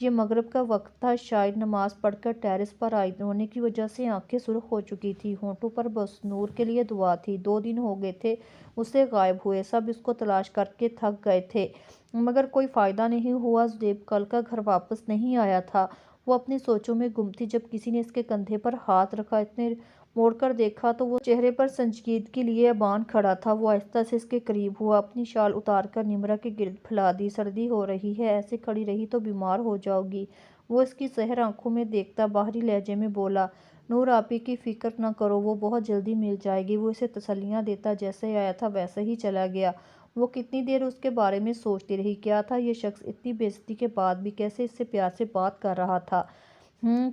یہ مغرب کا وقت تھا، شاید نماز پڑھ کر ٹیرس پر آئی ہونے کی وجہ سے آنکھیں سرخ ہو چکی تھیں، ہونٹوں پر بس نور کے لیے دعا تھی۔ 2 دن ہو گئے تھے اسے غائب ہوئے، سب اس کو تلاش کر کے تھک گئے تھے مگر کوئی فائدہ نہیں ہوا۔ زیب کل کا گھر واپس نہیں آیا تھا۔ وہ اپنی سوچوں میں گم تھی جب کسی نے اس کے کندھے پر ہاتھ رکھا۔ اس نے موڑ کر دیکھا تو وہ چہرے پر سنجیدگی لیے ابان کھڑا تھا۔ وہ آہستہ سے اس کے قریب ہوا، اپنی شال اتار کر نمرہ کے گرد پھیلا دی۔ سردی ہو رہی ہے، ایسے کھڑی رہی تو بیمار ہو جاؤ گی۔ وہ اس کی سحر آنکھوں میں دیکھتا باہری لہجے میں بولا۔ نور آپی کی فکر نہ کرو، وہ بہت جلدی مل جائے گی۔ وہ اسے تسلیاں دیتا جیسے آیا تھا ویسے ہی چلا گیا۔ وہ کتنی دیر اس کے بارے میں سوچتی رہی، کیا تھا یہ شخص اتنی بے عزتی کے بعد بھی کیسے اس سے پیار سے بات کر رہا تھا۔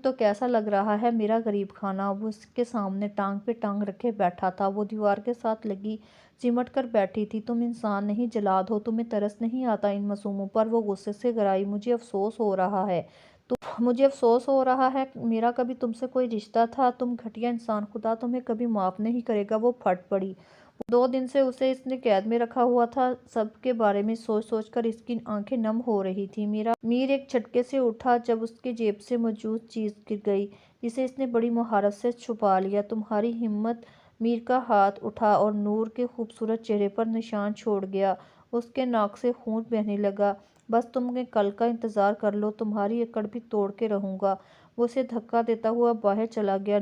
تو کیسا لگ رہا ہے میرا غریب خانہ؟ وہ اس کے سامنے ٹانگ پہ ٹانگ رکھے بیٹھا تھا۔ وہ دیوار کے ساتھ لگی چمٹ کر بیٹھی تھی۔ تم انسان نہیں جلاد ہو، تمہیں ترس نہیں آتا ان معصوموں پر؟ وہ غصے سے گرائی۔ مجھے افسوس ہو رہا ہے مجھے افسوس ہو رہا ہے، میرا کبھی تم سے کوئی رشتہ تھا؟ تم گھٹیا انسان، خدا تمہیں کبھی معاف نہیں کرے گا۔ وہ پھٹ پڑی۔ 2 دن سے اسے اس نے قید میں رکھا ہوا تھا، سب کے بارے میں سوچ سوچ کر اس کی آنکھیں نم ہو رہی تھیں۔ میر ایک جھٹکے سے اٹھا جب اس کی جیب سے موجود چیز گر گئی جسے اس نے بڑی مہارت سے چھپا لیا۔ تمہاری ہمت؟ میر کا ہاتھ اٹھا اور نور کے خوبصورت چہرے پر نشان چھوڑ گیا۔ اس کے ناک سے خون بہنے لگا۔ بس تم نے کل کا انتظار کر لو، تمہاری اکڑ بھی توڑ کے رہوں گا۔ وہ اسے دھکا دیتا ہوا باہر چلا گیا۔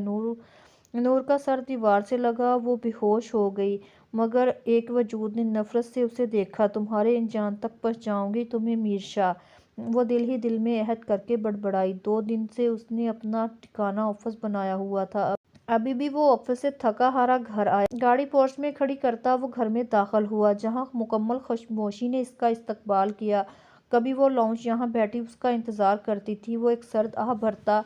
نور کا سر دیوار سے لگا، وہ بے ہوش ہو گئی، مگر ایک وجود نے نفرت سے اسے دیکھا۔ تمہارے انجان تک پہنچاؤں گی تمہیں میرشا، وہ دل ہی دل میں عہد کر کے بڑبڑائی۔ 2 دن سے اس نے اپنا ٹھکانہ آفس بنایا ہوا تھا، ابھی بھی وہ آفس سے تھکا ہارا گھر آیا۔ گاڑی پورچ میں کھڑی کرتا وہ گھر میں داخل ہوا، جہاں مکمل خاموشی نے اس کا استقبال کیا۔ کبھی وہ لاؤنج یہاں بیٹھی اس کا انتظار کرتی تھی، وہ ایک سرد آہ بھرتا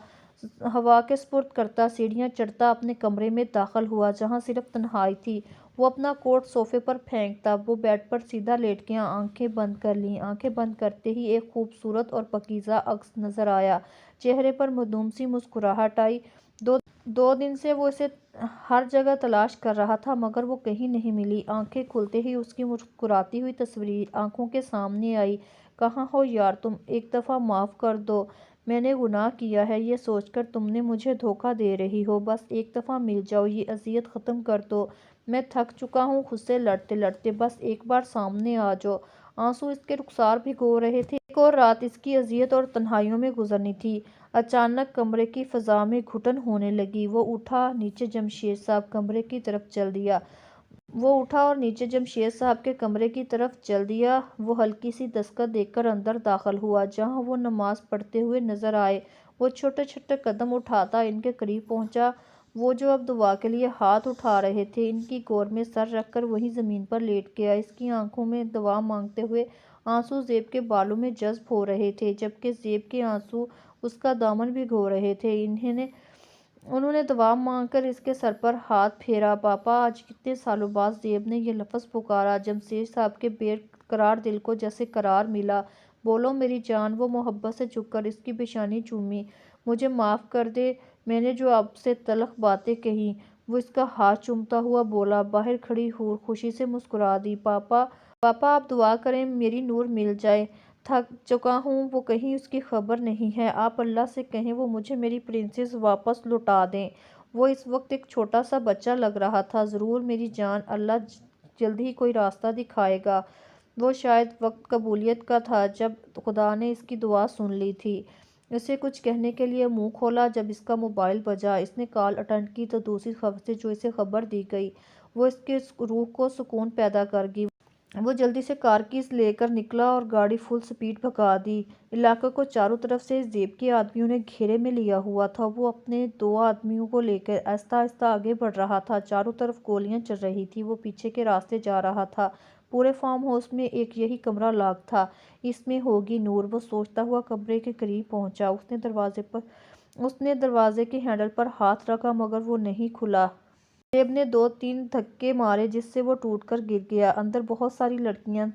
ہوا کے سپرد کرتا سیڑھیاں چڑھتا اپنے کمرے میں داخل ہوا، جہاں صرف تنہائی تھی۔ وہ اپنا کوٹ صوفے پر پھینکتا، وہ بیڈ پر سیدھا لیٹ گیا، آنکھیں بند کر لیں۔ آنکھیں بند کرتے ہی ایک خوبصورت اور پاکیزہ عکس نظر آیا، چہرے پر معدوم سی مسکراہٹ آئی۔ 2 دن سے وہ اسے ہر جگہ تلاش کر رہا تھا، مگر وہ کہیں نہیں ملی۔ آنکھیں کھلتے ہی اس کی مسکراتی ہوئی تصویر آنکھوں کے سامنے آئی۔ کہاں ہو یار تم؟ ایک دفعہ معاف کر دو، میں نے گناہ کیا ہے یہ سوچ کر تم نے مجھے دھوکہ دے رہی ہو۔ بس ایک دفعہ مل جاؤ، یہ اذیت ختم کر دو، میں تھک چکا ہوں خود سے لڑتے لڑتے، بس ایک بار سامنے آ جاؤ۔ آنسو اس کے رخسار بھگو رہے تھے۔ ایک اور رات اس کی اذیت اور تنہائیوں میں گزرنی تھی۔ اچانک کمرے کی فضا میں گھٹن ہونے لگی۔ وہ اٹھا، نیچے جمشید صاحب کمرے کی طرف چل دیا۔ وہ اٹھا اور نیچے جمشید صاحب کے کمرے کی طرف چل دیا۔ وہ ہلکی سی دستک دے کر اندر داخل ہوا، جہاں وہ نماز پڑھتے ہوئے نظر آئے۔ وہ چھوٹے چھوٹے قدم اٹھاتا ان کے قریب پہنچا، وہ جو اب دعا کے لیے ہاتھ اٹھا رہے تھے۔ ان کی گود میں سر رکھ کر وہیں زمین پر لیٹ گیا۔ اس کی آنکھوں میں دعا مانگتے ہوئے آنسو زیب کے بالوں میں جذب ہو رہے تھے، جبکہ زیب کے آنسو اس کا دامن بھگو رہے تھے۔ انہوں نے دعا مانگ کر اس کے سر پر ہاتھ پھیرا۔ پاپا! آج کتنے سالوں بعد زیب نے یہ لفظ پکارا۔ جمشید صاحب کے بے قرار دل کو جیسے قرار ملا۔ بولو میری جان، وہ محبت سے جھک کر اس کی پیشانی چومی۔ مجھے معاف کر دے، میں نے جو آپ سے تلخ باتیں کہیں۔ وہ اس کا ہاتھ چومتا ہوا بولا۔ باہر کھڑی حور خوشی سے مسکرا دی۔ پاپا آپ دعا کریں میری نور مل جائے، تھک چکا ہوں، وہ کہیں اس کی خبر نہیں ہے، آپ اللہ سے کہیں وہ مجھے میری پرنسس واپس لوٹا دیں۔ وہ اس وقت ایک چھوٹا سا بچہ لگ رہا تھا۔ ضرور میری جان، اللہ جلد ہی کوئی راستہ دکھائے گا۔ وہ شاید وقت قبولیت کا تھا جب خدا نے اس کی دعا سن لی تھی۔ اسے کچھ کہنے کے لیے منہ کھولا جب اس کا موبائل بجا۔ اس نے کال اٹینڈ کی تو دوسری خبر سے جو اسے خبر دی گئی وہ اس کے روح کو سکون پیدا کر گئی۔ وہ جلدی سے کار کیز لے کر نکلا اور گاڑی فل سپیڈ بھگا دی۔ علاقے کو چاروں طرف سے زیب کے آدمیوں نے گھیرے میں لیا ہوا تھا۔ وہ اپنے 2 آدمیوں کو لے کر آہستہ آہستہ آگے بڑھ رہا تھا۔ چاروں طرف گولیاں چل رہی تھیں۔ وہ پیچھے کے راستے جا رہا تھا۔ پورے فارم ہاؤس میں ایک یہی کمرہ لاک تھا، اس میں ہوگی نور۔ وہ سوچتا ہوا کمرے کے قریب پہنچا۔ اس نے دروازے کے ہینڈل پر ہاتھ رکھا، مگر وہ نہیں کھلا۔ زیب نے 2-3 دھکے مارے جس سے وہ ٹوٹ کر گر گیا۔ اندر بہت ساری لڑکیاں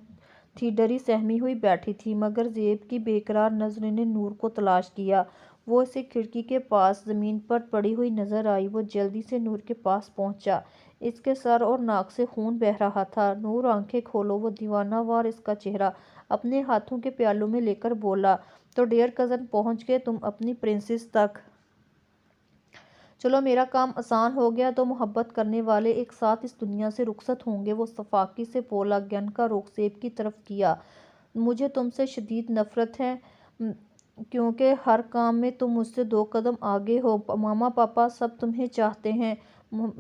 تھیں، ڈری سہمی ہوئی بیٹھی تھیں، مگر زیب کی بے قرار نظروں نے نور کو تلاش کیا۔ وہ اسے کھڑکی کے پاس زمین پر پڑی ہوئی نظر آئی۔ وہ جلدی سے نور کے پاس پہنچا، اس کے سر اور ناک سے خون بہہ رہا تھا۔ نور آنکھیں کھولو، وہ دیوانہ وار اس کا چہرہ اپنے ہاتھوں کے پیالوں میں لے کر بولا۔ تو ڈیئر کزن، پہنچ گئے تم اپنی پرنسس تک؟ چلو میرا کام آسان ہو گیا، تو محبت کرنے والے ایک ساتھ اس دنیا سے رخصت ہوں گے۔ وہ صفاقی سے بولا۔ گن کا رخ زیب کی طرف کیا۔ مجھے تم سے شدید نفرت ہے، کیونکہ ہر کام میں تم مجھ سے 2 قدم آگے ہو۔ ماما پاپا سب تمہیں چاہتے ہیں،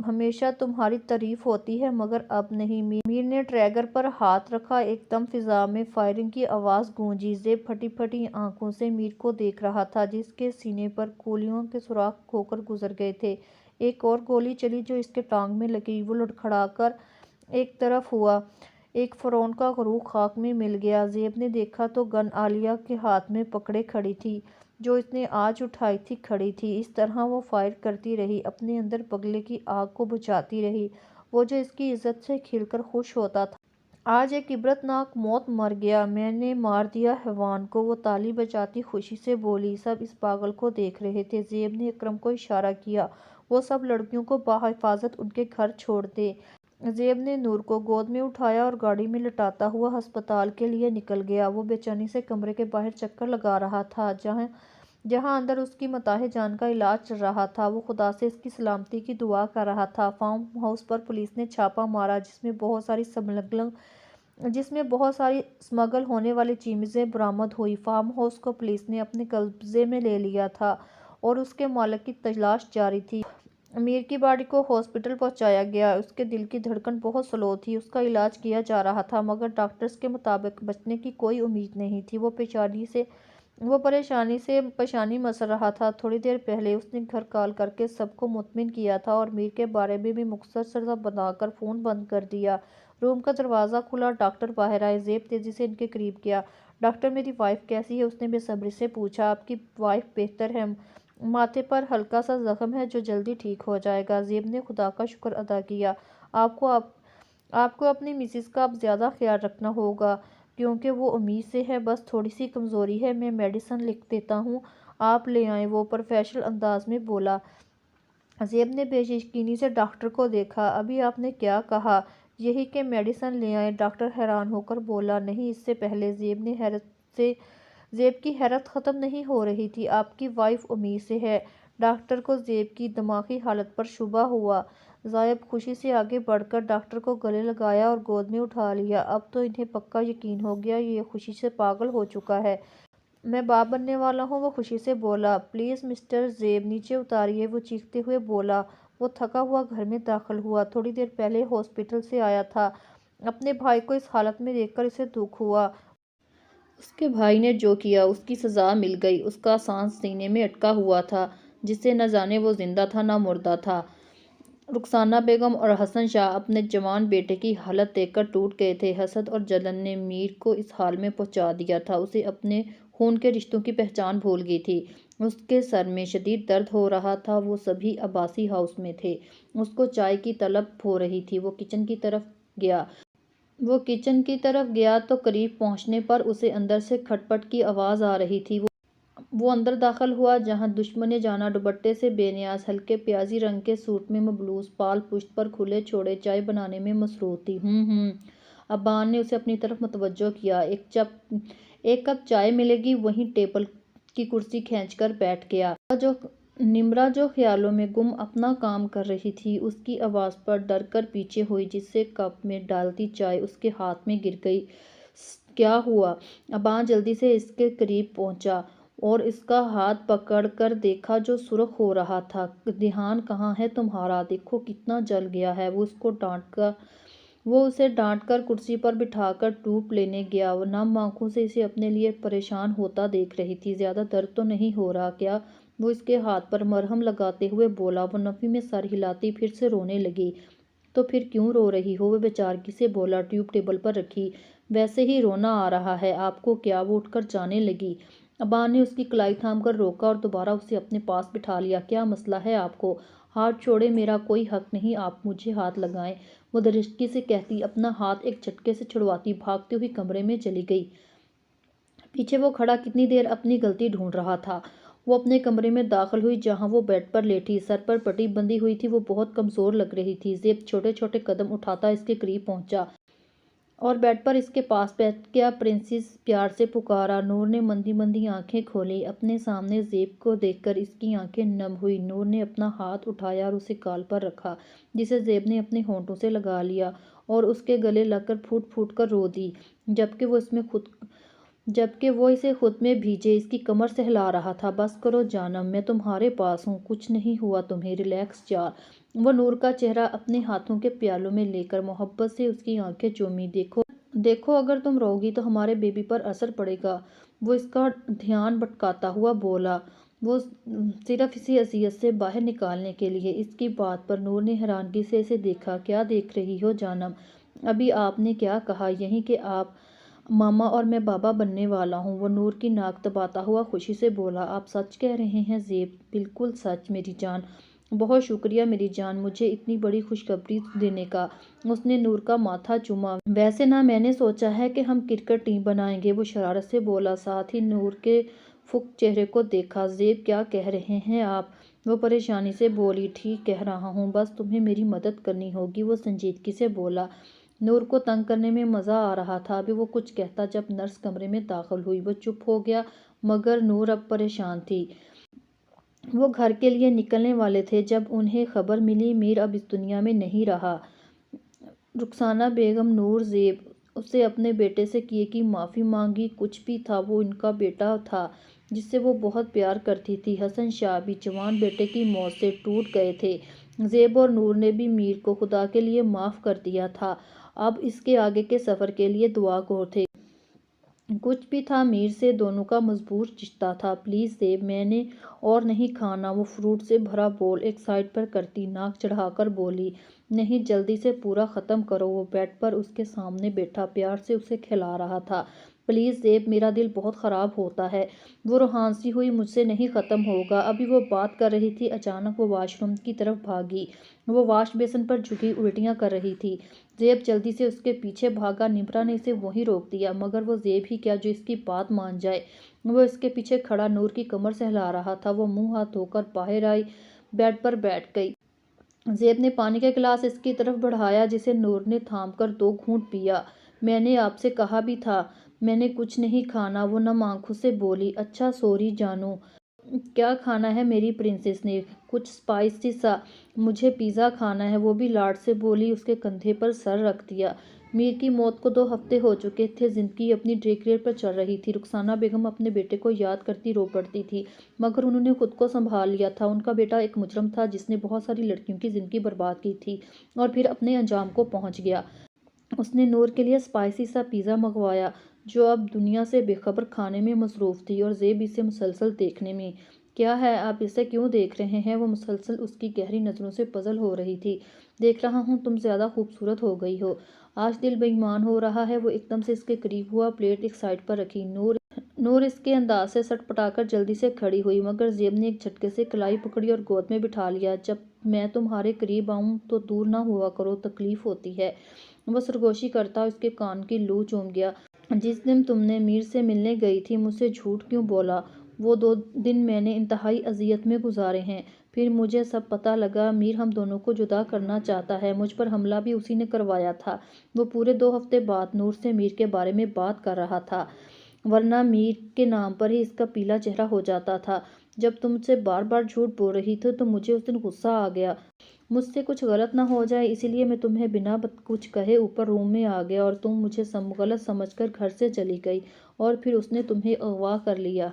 ہمیشہ تمہاری تعریف ہوتی ہے، مگر اب نہیں۔ میر نے ٹریگر پر ہاتھ رکھا۔ ایک دم فضا میں فائرنگ کی آواز گونجی۔ زیب پھٹی پھٹی آنکھوں سے میر کو دیکھ رہا تھا، جس کے سینے پر گولیوں کے سوراخ ہو کر گزر گئے تھے۔ ایک اور گولی چلی جو اس کے ٹانگ میں لگی۔ وہ لڑکھڑا کر ایک طرف ہوا، ایک فرعون کا عروق خاک میں مل گیا۔ زیب نے دیکھا تو گن عالیہ کے ہاتھ میں پکڑے کھڑی تھی، جو اس نے آج اٹھائی تھی، کھڑی تھی۔ اس طرح وہ فائر کرتی رہی، اپنے اندر بغلے کی آگ کو بجھاتی رہی، وہ جو اس کی عزت سے کھل کر خوش ہوتا تھا۔ آج ایک عبرت ناک موت مر گیا، میں نے مار دیا حیوان کو، وہ تالی بجاتی خوشی سے بولی۔ سب اس پاگل کو دیکھ رہے تھے۔ زیب نے اکرم کو اشارہ کیا، وہ سب لڑکیوں کو بحفاظت ان کے گھر چھوڑ دے۔ زیب نے نور کو گود میں اٹھایا اور گاڑی میں لٹاتا ہوا ہسپتال کے لیے نکل گیا۔ وہ بے چینی سے کمرے کے باہر چکر لگا رہا تھا، جہاں اندر اس کی متاع جان کا علاج چل رہا تھا۔ وہ خدا سے اس کی سلامتی کی دعا کر رہا تھا۔ فارم ہاؤس پر پولیس نے چھاپہ مارا، جس میں بہت ساری جس میں بہت ساری اسمگل ہونے والی چیزیں برآمد ہوئی۔ فارم ہاؤس کو پولیس نے اپنے قبضے میں لے لیا تھا اور اس کے مالک کی تلاش جاری تھی۔ امیر کی باڈی کو ہاسپٹل پہنچایا گیا۔ اس کے دل کی دھڑکن بہت سلو تھی۔ اس کا علاج کیا جا رہا تھا مگر ڈاکٹرز کے مطابق بچنے کی کوئی امید نہیں تھی۔ وہ پریشانی مسل رہا تھا۔ تھوڑی دیر پہلے اس نے گھر کال کر کے سب کو مطمئن کیا تھا اور امیر کے بارے میں بھی مختصر سا بتا کر فون بند کر دیا۔ روم کا دروازہ کھلا، ڈاکٹر باہر آئے۔ زیب تیزی سے ان کے قریب گیا۔ ڈاکٹر، میری وائف کیسی ہے؟ اس نے بے صبری سے پوچھا۔ آپ کی وائف بہتر ہے، ماتھے پر ہلکا سا زخم ہے جو جلدی ٹھیک ہو جائے گا۔ زیب نے خدا کا شکر ادا کیا۔ آپ کو اپنی مسز کا اب زیادہ خیال رکھنا ہوگا کیونکہ وہ امید سے ہے، بس تھوڑی سی کمزوری ہے۔ میں میڈیسن لکھ دیتا ہوں، آپ لے آئیں، وہ پروفیشنل انداز میں بولا۔ زیب نے بے یقینی سے ڈاکٹر کو دیکھا۔ ابھی آپ نے کیا کہا؟ یہی کہ میڈیسن لے آئیں، ڈاکٹر حیران ہو کر بولا۔ نہیں، اس سے پہلے زیب کی حیرت ختم نہیں ہو رہی تھی۔ آپ کی وائف امید سے ہے؟ ڈاکٹر کو زیب کی دماغی حالت پر شبہ ہوا۔ زیب خوشی سے آگے بڑھ کر ڈاکٹر کو گلے لگایا اور گود میں اٹھا لیا۔ اب تو انہیں پکا یقین ہو گیا، یہ خوشی سے پاگل ہو چکا ہے۔ میں باپ بننے والا ہوں، وہ خوشی سے بولا۔ پلیز مسٹر زیب نیچے اتاریے، وہ چیختے ہوئے بولا۔ وہ تھکا ہوا گھر میں داخل ہوا۔ تھوڑی دیر پہلے ہاسپٹل سے آیا تھا۔ اپنے بھائی کو اس حالت میں دیکھ کر اسے دکھ ہوا۔ اس کے بھائی نے جو کیا اس کی سزا مل گئی۔ اس کا سانس سینے میں اٹکا ہوا تھا جس سے نہ جانے وہ زندہ تھا نہ مردہ تھا۔ رخسانہ بیگم اور حسن شاہ اپنے جوان بیٹے کی حالت دیکھ کر ٹوٹ گئے تھے۔ حسد اور جلن نے میر کو اس حال میں پہنچا دیا تھا، اسے اپنے خون کے رشتوں کی پہچان بھول گئی تھی۔ اس کے سر میں شدید درد ہو رہا تھا۔ وہ سبھی عباسی ہاؤس میں تھے۔ اس کو چائے کی طلب ہو رہی تھی۔ وہ کچن کی طرف گیا تو قریب پہنچنے پر اسے اندر سے کھٹ پٹ کی آواز آ رہی تھی۔ وہ اندر داخل ہوا جہاں دشمن جاناں دوپٹے سے بے نیاز ہلکے پیازی رنگ کے سوٹ میں ملبوس پال پشت پر کھلے چھوڑے چائے بنانے میں مصروف تھی۔ ابان نے اسے اپنی طرف متوجہ کیا۔ ایک کپ چائے ملے گی؟ وہیں ٹیبل کی کرسی کھینچ کر بیٹھ گیا۔ نمرا جو خیالوں میں گم اپنا کام کر رہی تھی، اس کی آواز پر ڈر کر پیچھے ہوئی جس سے کپ میں ڈالتی چائے اس کے ہاتھ میں گر گئی۔ کیا ہوا؟ ابان جلدی سے اس کے قریب پہنچا اور اس کا ہاتھ پکڑ کر دیکھا جو سرخ ہو رہا تھا۔ دھیان کہاں ہے تمہارا؟ دیکھو کتنا جل گیا ہے۔ وہ اسے ڈانٹ کر کرسی پر بٹھا کر ٹوپ لینے گیا۔ وہ نم آنکھوں سے اسے اپنے لیے پریشان ہوتا دیکھ رہی تھی۔ زیادہ درد تو نہیں ہو رہا کیا؟ وہ اس کے ہاتھ پر مرہم لگاتے ہوئے بولا۔ وہ نفی میں سر ہلاتی پھر سے رونے لگی۔ تو پھر کیوں رو رہی ہو؟ وہ بے چارگی سے بولا۔ ٹیوب ٹیبل پر رکھی، ویسے ہی رونا آ رہا ہے آپ کو کیا؟ وہ اٹھ کر جانے لگی۔ ابان نے اس کی کلائی تھام کر روکا اور دوبارہ اسے اپنے پاس بٹھا لیا۔ کیا مسئلہ ہے آپ کو؟ ہاتھ چھوڑیں، میرا کوئی حق نہیں آپ مجھے ہاتھ لگائیں، وہ درستگی سے کہتی اپنا ہاتھ ایک جھٹکے سے چھڑواتی بھاگتی ہوئی کمرے میں چلی گئی۔ پیچھے وہ کھڑا کتنی دیر اپنی غلطی ڈھونڈ رہا تھا۔ وہ اپنے کمرے میں داخل ہوئی جہاں وہ بیڈ پر لیٹی، سر پر پٹی بندھی ہوئی تھی۔ وہ بہت کمزور لگ رہی تھی۔ زیب چھوٹے چھوٹے قدم اٹھاتا اس کے قریب پہنچا اور بیڈ پر اس کے پاس بیٹھ گیا۔ پرنسس، پیار سے پکارا۔ نور نے مندی مندی آنکھیں کھولیں۔ اپنے سامنے زیب کو دیکھ کر اس کی آنکھیں نم ہوئی۔ نور نے اپنا ہاتھ اٹھایا اور اسے گال پر رکھا جسے زیب نے اپنے ہونٹوں سے لگا لیا اور اس کے گلے لگ کر پھوٹ پھوٹ کر رو دی جبکہ وہ اسے خود میں بھیجے اس کی کمر سہلا رہا تھا۔ بس کرو جانم، میں تمہارے پاس ہوں، کچھ نہیں ہوا تمہیں، ریلیکس یار۔ وہ نور کا چہرہ اپنے ہاتھوں کے پیالوں میں لے کر محبت سے اس کی آنکھیں چومی۔ دیکھو اگر تم رو گی تو ہمارے بیبی پر اثر پڑے گا، وہ اس کا دھیان بھٹکاتا ہوا بولا، وہ صرف اسے اذیت سے باہر نکالنے کے لیے۔ اس کی بات پر نور نے حیرانگی سے اسے دیکھا۔ کیا دیکھ رہی ہو جانم؟ ابھی آپ نے کیا کہا؟ یہی کہ آپ ماما اور میں بابا بننے والا ہوں، وہ نور کی ناک دباتا ہوا خوشی سے بولا۔ آپ سچ کہہ رہے ہیں زیب؟ بالکل سچ میری جان۔ بہت شکریہ میری جان مجھے اتنی بڑی خوشخبری دینے کا۔ اس نے نور کا ماتھا چوما۔ ویسے نا میں نے سوچا ہے کہ ہم کرکٹ ٹیم بنائیں گے، وہ شرارت سے بولا، ساتھ ہی نور کے فک چہرے کو دیکھا۔ زیب کیا کہہ رہے ہیں آپ؟ وہ پریشانی سے بولی۔ ٹھیک کہہ رہا ہوں، بس تمہیں میری مدد کرنی ہوگی، وہ سنجیدگی سے بولا۔ نور کو تنگ کرنے میں مزہ آ رہا تھا۔ ابھی وہ کچھ کہتا جب نرس کمرے میں داخل ہوئی۔ وہ چپ ہو گیا مگر نور اب پریشان تھی۔ وہ گھر کے لیے نکلنے والے تھے جب انہیں خبر ملی میر اب اس دنیا میں نہیں رہا۔ رخسانہ بیگم، نور، زیب اسے اپنے بیٹے سے کیے کی معافی مانگی۔ کچھ بھی تھا، وہ ان کا بیٹا تھا جس سے وہ بہت پیار کرتی تھی۔ حسن شاہ بھی جوان بیٹے کی موت سے ٹوٹ گئے تھے۔ زیب اور نور نے بھی میر کو خدا کے لیے معاف کر دیا تھا، اب اس کے آگے کے سفر کے لیے دعا گو تھے۔ کچھ بھی تھا، میر سے دونوں کا مضبوط رشتہ تھا۔ پلیز زیب، میں نے اور نہیں کھانا۔ وہ فروٹ سے بھرا بول ایک سائڈ پر کرتی ناک چڑھا کر بولی، نہیں، جلدی سے پورا ختم کرو۔ وہ بیڈ پر اس کے سامنے بیٹھا پیار سے اسے کھلا رہا تھا۔ پلیز زیب، میرا دل بہت خراب ہوتا ہے۔ وہ روحان سی ہوئی، مجھ سے نہیں ختم ہوگا۔ ابھی وہ بات کر رہی تھی، اچانک وہ واش روم کی طرف بھاگی۔ وہ واش بیسن پر جھکی الٹیاں کر رہی تھی۔ زیب جلدی سے اس کے پیچھے بھاگا۔ نمرا نے اسے وہیں روک دیا، مگر وہ زیب ہی کیا جو اس کی بات مان جائے۔ وہ اس کے پیچھے کھڑا نور کی کمر سہلا رہا تھا۔ وہ منہ ہاتھ دھو کر باہر آئی، بیڈ پر بیٹھ گئی۔ زیب نے پانی کا گلاس اس کی طرف بڑھایا جسے نور نے تھام کر 2 گھونٹ پیا۔ میں نے آپ سے کہا بھی تھا، میں نے کچھ نہیں کھانا، وہ نم آنکھوں سے بولی۔ اچھا سوری جانو، کیا کھانا ہے میری پرنسس نے؟ کچھ اسپائسی سا۔ مجھے پیزا کھانا ہے، وہ بھی لاڈ سے بولی۔ اس کے کندھے پر سر رکھ دیا۔ میر کی موت کو 2 ہفتے ہو چکے تھے، زندگی اپنی ڈریگ ریٹ پر چل رہی تھی۔ رخسانہ بیگم اپنے بیٹے کو یاد کرتی رو پڑتی تھی، مگر انہوں نے خود کو سنبھال لیا تھا۔ ان کا بیٹا ایک مجرم تھا جس نے بہت ساری لڑکیوں کی زندگی برباد کی تھی اور پھر اپنے انجام کو پہنچ گیا۔ اس نے نور کے لیے اسپائسی سا پیزا منگوایا، جو اب دنیا سے بے خبر کھانے میں مصروف تھی، اور زیب اسے مسلسل دیکھنے میں۔ کیا ہے، آپ اسے کیوں دیکھ رہے ہیں؟ وہ مسلسل اس کی گہری نظروں سے پزل ہو رہی تھی۔ دیکھ رہا ہوں، تم زیادہ خوبصورت ہو گئی ہو۔ آج دل بے ایمان ہو رہا ہے۔ وہ ایک دم سے اس کے قریب ہوا، پلیٹ ایک سائڈ پر رکھی۔ نور اس کے انداز سے سٹ پٹا کر جلدی سے کھڑی ہوئی، مگر زیب نے ایک جھٹکے سے کلائی پکڑی اور گود میں بٹھا لیا۔ جب میں تمہارے قریب آؤں تو دور نہ ہوا کرو، تکلیف ہوتی ہے۔ وہ سرگوشی کرتا اس کے کان کی لو چوم گیا۔ جس دن تم نے میر سے ملنے گئی تھی، مجھ سے جھوٹ کیوں بولا؟ وہ 2 دن میں نے انتہائی اذیت میں گزارے ہیں۔ پھر مجھے سب پتہ لگا، میر ہم دونوں کو جدا کرنا چاہتا ہے۔ مجھ پر حملہ بھی اسی نے کروایا تھا۔ وہ پورے 2 ہفتے بعد نور سے میر کے بارے میں بات کر رہا تھا، ورنہ میر کے نام پر ہی اس کا پیلا چہرہ ہو جاتا تھا۔ جب تم سے بار بار جھوٹ بول رہی تھی تو مجھے اس دن غصہ آ گیا۔ مجھ سے کچھ غلط نہ ہو جائے، اسی لیے میں تمہیں بنا کچھ کہے اوپر روم میں آ گیا، اور تم مجھے غلط سمجھ کر گھر سے چلی گئی، اور پھر اس نے تمہیں اغوا کر لیا۔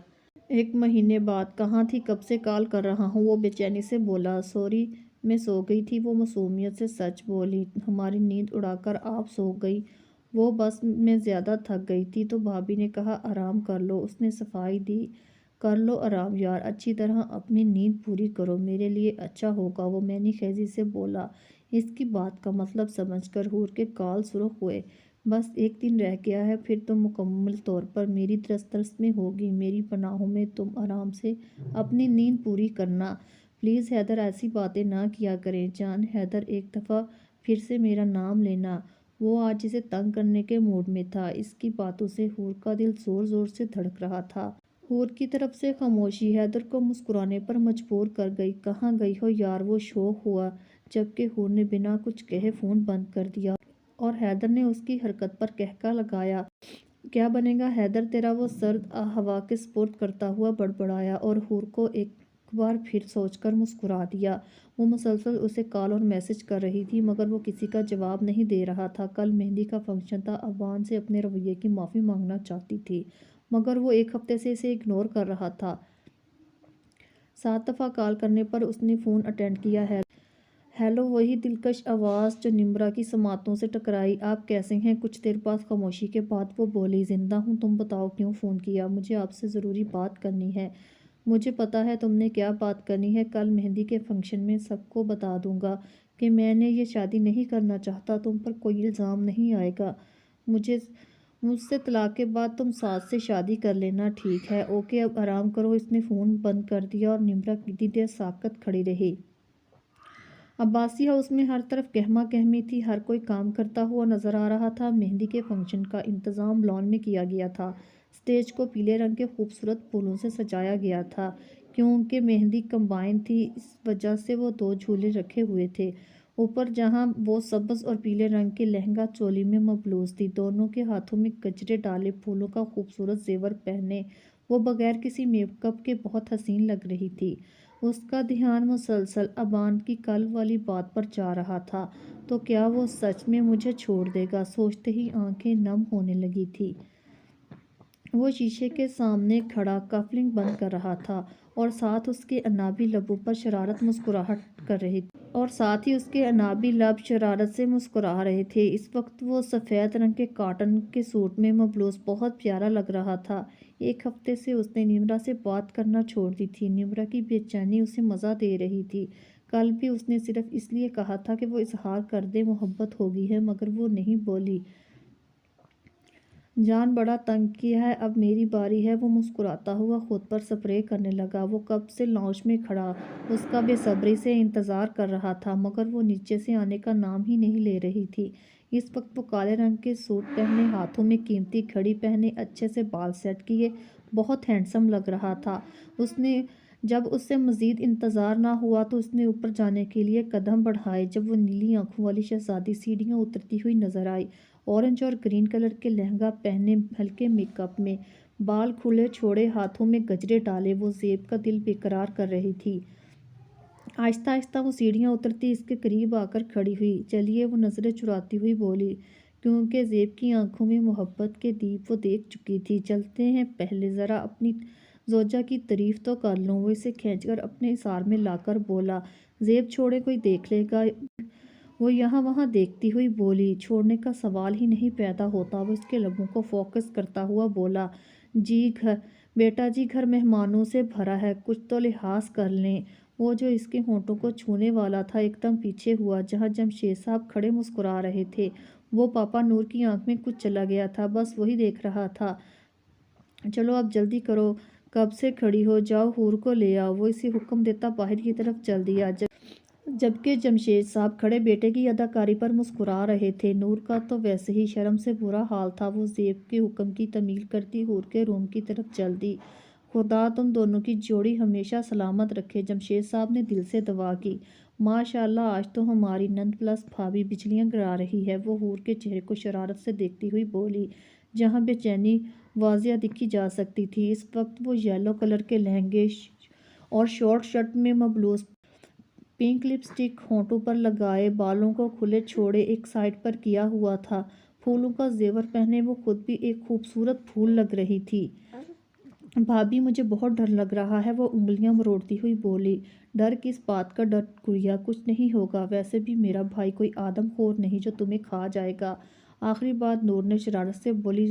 1 مہینے بعد۔ کہاں تھی؟ کب سے کال کر رہا ہوں۔ وہ بے چینی سے بولا۔ سوری، میں سو گئی تھی۔ وہ معصومیت سے سچ بولی۔ ہماری نیند اڑا کر آپ سو گئی؟ وہ بس میں زیادہ تھک گئی تھی تو بھابھی نے کہا آرام کر لو۔ اس نے صفائی دی، کر لو آرام یار، اچھی طرح اپنی نیند پوری کرو، میرے لیے اچھا ہوگا۔ وہ معنی خیزی سے بولا۔ اس کی بات کا مطلب سمجھ کر حور کے گال سرخ ہوئے۔ بس 1 دن رہ گیا ہے، پھر تم مکمل طور پر میری دسترس میں ہوگی، میری پناہوں میں۔ تم آرام سے اپنی نیند پوری کرنا۔ پلیز حیدر، ایسی باتیں نہ کیا کریں جان۔ حیدر، ایک دفعہ پھر سے میرا نام لینا۔ وہ آج اسے تنگ کرنے کے موڈ میں تھا۔ اس کی باتوں سے حور کا دل زور زور سے دھڑک رہا تھا۔ حور کی طرف سے خاموشی حیدر کو مسکرانے پر مجبور کر گئی۔ کہاں گئی ہو یار؟ وہ شوق ہوا، جبکہ حور نے بنا کچھ کہے فون بند کر دیا، اور حیدر نے اس کی حرکت پر قہقہہ لگایا۔ کیا بنے گا حیدر تیرا؟ وہ سرد ہوا کے سپرد کرتا ہوا بڑبڑایا، اور حور کو ایک بار پھر سوچ کر مسکرا دیا۔ وہ مسلسل اسے کال اور میسج کر رہی تھی، مگر وہ کسی کا جواب نہیں دے رہا تھا۔ کل مہندی کا فنکشن تھا، عوان سے اپنے رویے کی معافی مانگنا چاہتی تھی، مگر وہ 1 ہفتے سے اسے اگنور کر رہا تھا۔ 7 دفعہ کال کرنے پر اس نے فون اٹینڈ کیا۔ ہیلو، وہی دلکش آواز جو نمرا کی سماعتوں سے ٹکرائی۔ آپ کیسے ہیں؟ کچھ دیر بعد خاموشی کے بعد وہ بولی، زندہ ہوں۔ تم بتاؤ کیوں فون کیا؟ مجھے آپ سے ضروری بات کرنی ہے۔ مجھے پتا ہے تم نے کیا بات کرنی ہے۔ کل مہندی کے فنکشن میں سب کو بتا دوں گا کہ میں نے یہ شادی نہیں کرنا چاہتا۔ تم پر کوئی الزام نہیں آئے گا۔ مجھ سے طلاق کے بعد تم سعد سے شادی کر لینا، ٹھیک ہے؟ اوکے، اب آرام کرو۔ اس نے فون بند کر دیا، اور نمرا کتنی دیر ساکت کھڑی رہی۔ عباسی ہاؤس میں ہر طرف گہما گہمی تھی، ہر کوئی کام کرتا ہوا نظر آ رہا تھا۔ مہندی کے فنکشن کا انتظام لان میں کیا گیا تھا۔ اسٹیج کو پیلے رنگ کے خوبصورت پھولوں سے سجایا گیا تھا، کیونکہ مہندی کمبائن تھی، اس وجہ سے وہ 2 جھولے رکھے ہوئے تھے۔ اوپر جہاں وہ سبز اور پیلے رنگ کے لہنگا چولی میں ملبوس تھی، دونوں کے ہاتھوں میں گجرے ڈالے، پھولوں کا خوبصورت زیور پہنے، وہ بغیر کسی میک اپ کے بہت حسین لگ رہی تھی۔ اس کا دھیان مسلسل ابان کی کل والی بات پر جا رہا تھا۔ تو کیا وہ سچ میں مجھے چھوڑ دے گا؟ سوچتے ہی آنکھیں نم ہونے لگی تھی۔ وہ شیشے کے سامنے کھڑا کفلنگ بند کر رہا تھا اور ساتھ اس کے عنابی لبوں پر شرارت مسکراہٹ کر رہی تھی اور ساتھ ہی اس کے عنابی لب شرارت سے مسکرا رہے تھے۔ اس وقت وہ سفید رنگ کے کاٹن کے سوٹ میں ملبوس بہت پیارا لگ رہا تھا۔ ایک ہفتے سے اس نے نمرا سے بات کرنا چھوڑ دی تھی۔ نمرا کی بے چینی اسے مزہ دے رہی تھی۔ کل بھی اس نے صرف اس لیے کہا تھا کہ وہ اظہار کر دے محبت ہوگی ہے، مگر وہ نہیں بولی۔ جان بڑا تنگ کیا ہے، اب میری باری ہے۔ وہ مسکراتا ہوا خود پر سپرے کرنے لگا۔ وہ کب سے لاؤنج میں کھڑا اس کا بے صبری سے انتظار کر رہا تھا، مگر وہ نیچے سے آنے کا نام ہی نہیں لے رہی تھی۔ اس وقت وہ کالے رنگ کے سوٹ پہنے، ہاتھوں میں قیمتی گھڑی پہنے، اچھے سے بال سیٹ کیے بہت ہینڈسم لگ رہا تھا۔ جب اس سے مزید انتظار نہ ہوا تو اس نے اوپر جانے کے لیے قدم بڑھائے۔ جب وہ نیلی آنکھوں والی شہزادی سیڑھیاں اترتی ہوئی نظر آئی، اورنج اور گرین کلر کے لہنگا پہنے، ہلکے میک اپ میں، بال کھلے چھوڑے، ہاتھوں میں گجرے ڈالے، وہ زیب کا دل بے قرار کر رہی تھی۔ آہستہ آہستہ وہ سیڑھیاں اترتی اس کے قریب آ کر کھڑی ہوئی۔ چلیے، وہ نظریں چراتی ہوئی بولی، کیونکہ زیب کی آنکھوں میں محبت کے دیپ وہ دیکھ چکی تھی۔ چلتے ہیں، پہلے ذرا اپنی زوجہ کی تعریف تو کر لوں۔ وہ اسے کھینچ کر اپنے اثار میں لا کر بولا، زیب چھوڑے، کوئی دیکھ لے گا۔ وہ یہاں وہاں دیکھتی ہوئی بولی، چھوڑنے کا سوال ہی نہیں پیدا ہوتا۔ وہ اس کے لبوں کو فوکس کرتا ہوا بولا، بیٹا جی، گھر مہمانوں سے بھرا ہے، کچھ تو لحاظ کر لیں۔ وہ جو اس کے ہونٹوں کو چھونے والا تھا ایک دم پیچھے ہوا۔ جہاں جمشید صاحب کھڑے مسکرا رہے تھے، وہ پاپا نور کی آنکھ میں کچھ چلا گیا تھا، بس وہی دیکھ رہا تھا۔ چلو اب جلدی کرو، کب سے کھڑی ہو، جاؤ حور کو لے آؤ۔ وہ اسے حکم دیتا باہر کی طرف چل دیا، جبکہ جمشید صاحب کھڑے بیٹے کی اداکاری پر مسکرا رہے تھے۔ نور کا تو ویسے ہی شرم سے برا حال تھا۔ وہ زیب کے حکم کی تعمیل کرتی حور کے روم کی طرف چل دی۔ خدا تم دونوں کی جوڑی ہمیشہ سلامت رکھے، جمشید صاحب نے دل سے دعا کی۔ ماشاء اللہ، آج تو ہماری نند پلس بھابھی بجلیاں گرا رہی ہے، وہ حور کے چہرے کو شرارت سے دیکھتی ہوئی بولی، جہاں بے چینی واضح دیکھی جا سکتی تھی۔ اس وقت وہ یلو کلر کے لہنگے اور شارٹ شرٹ میں ملبوس، پنک لپسٹک ہونٹوں پر لگائے، بالوں کو کھلے چھوڑے ایک سائیڈ پر کیا ہوا تھا، پھولوں کا زیور پہنے وہ خود بھی ایک خوبصورت پھول لگ رہی تھی۔ بھابھی، مجھے بہت ڈر لگ رہا ہے، وہ انگلیاں مروڑتی ہوئی بولی۔ ڈر کس بات کا ڈر گڑیا، کچھ نہیں ہوگا، ویسے بھی میرا بھائی کوئی آدم خور نہیں جو تمہیں کھا جائے گا۔ آخری بات نور نے شرارت سے بولی،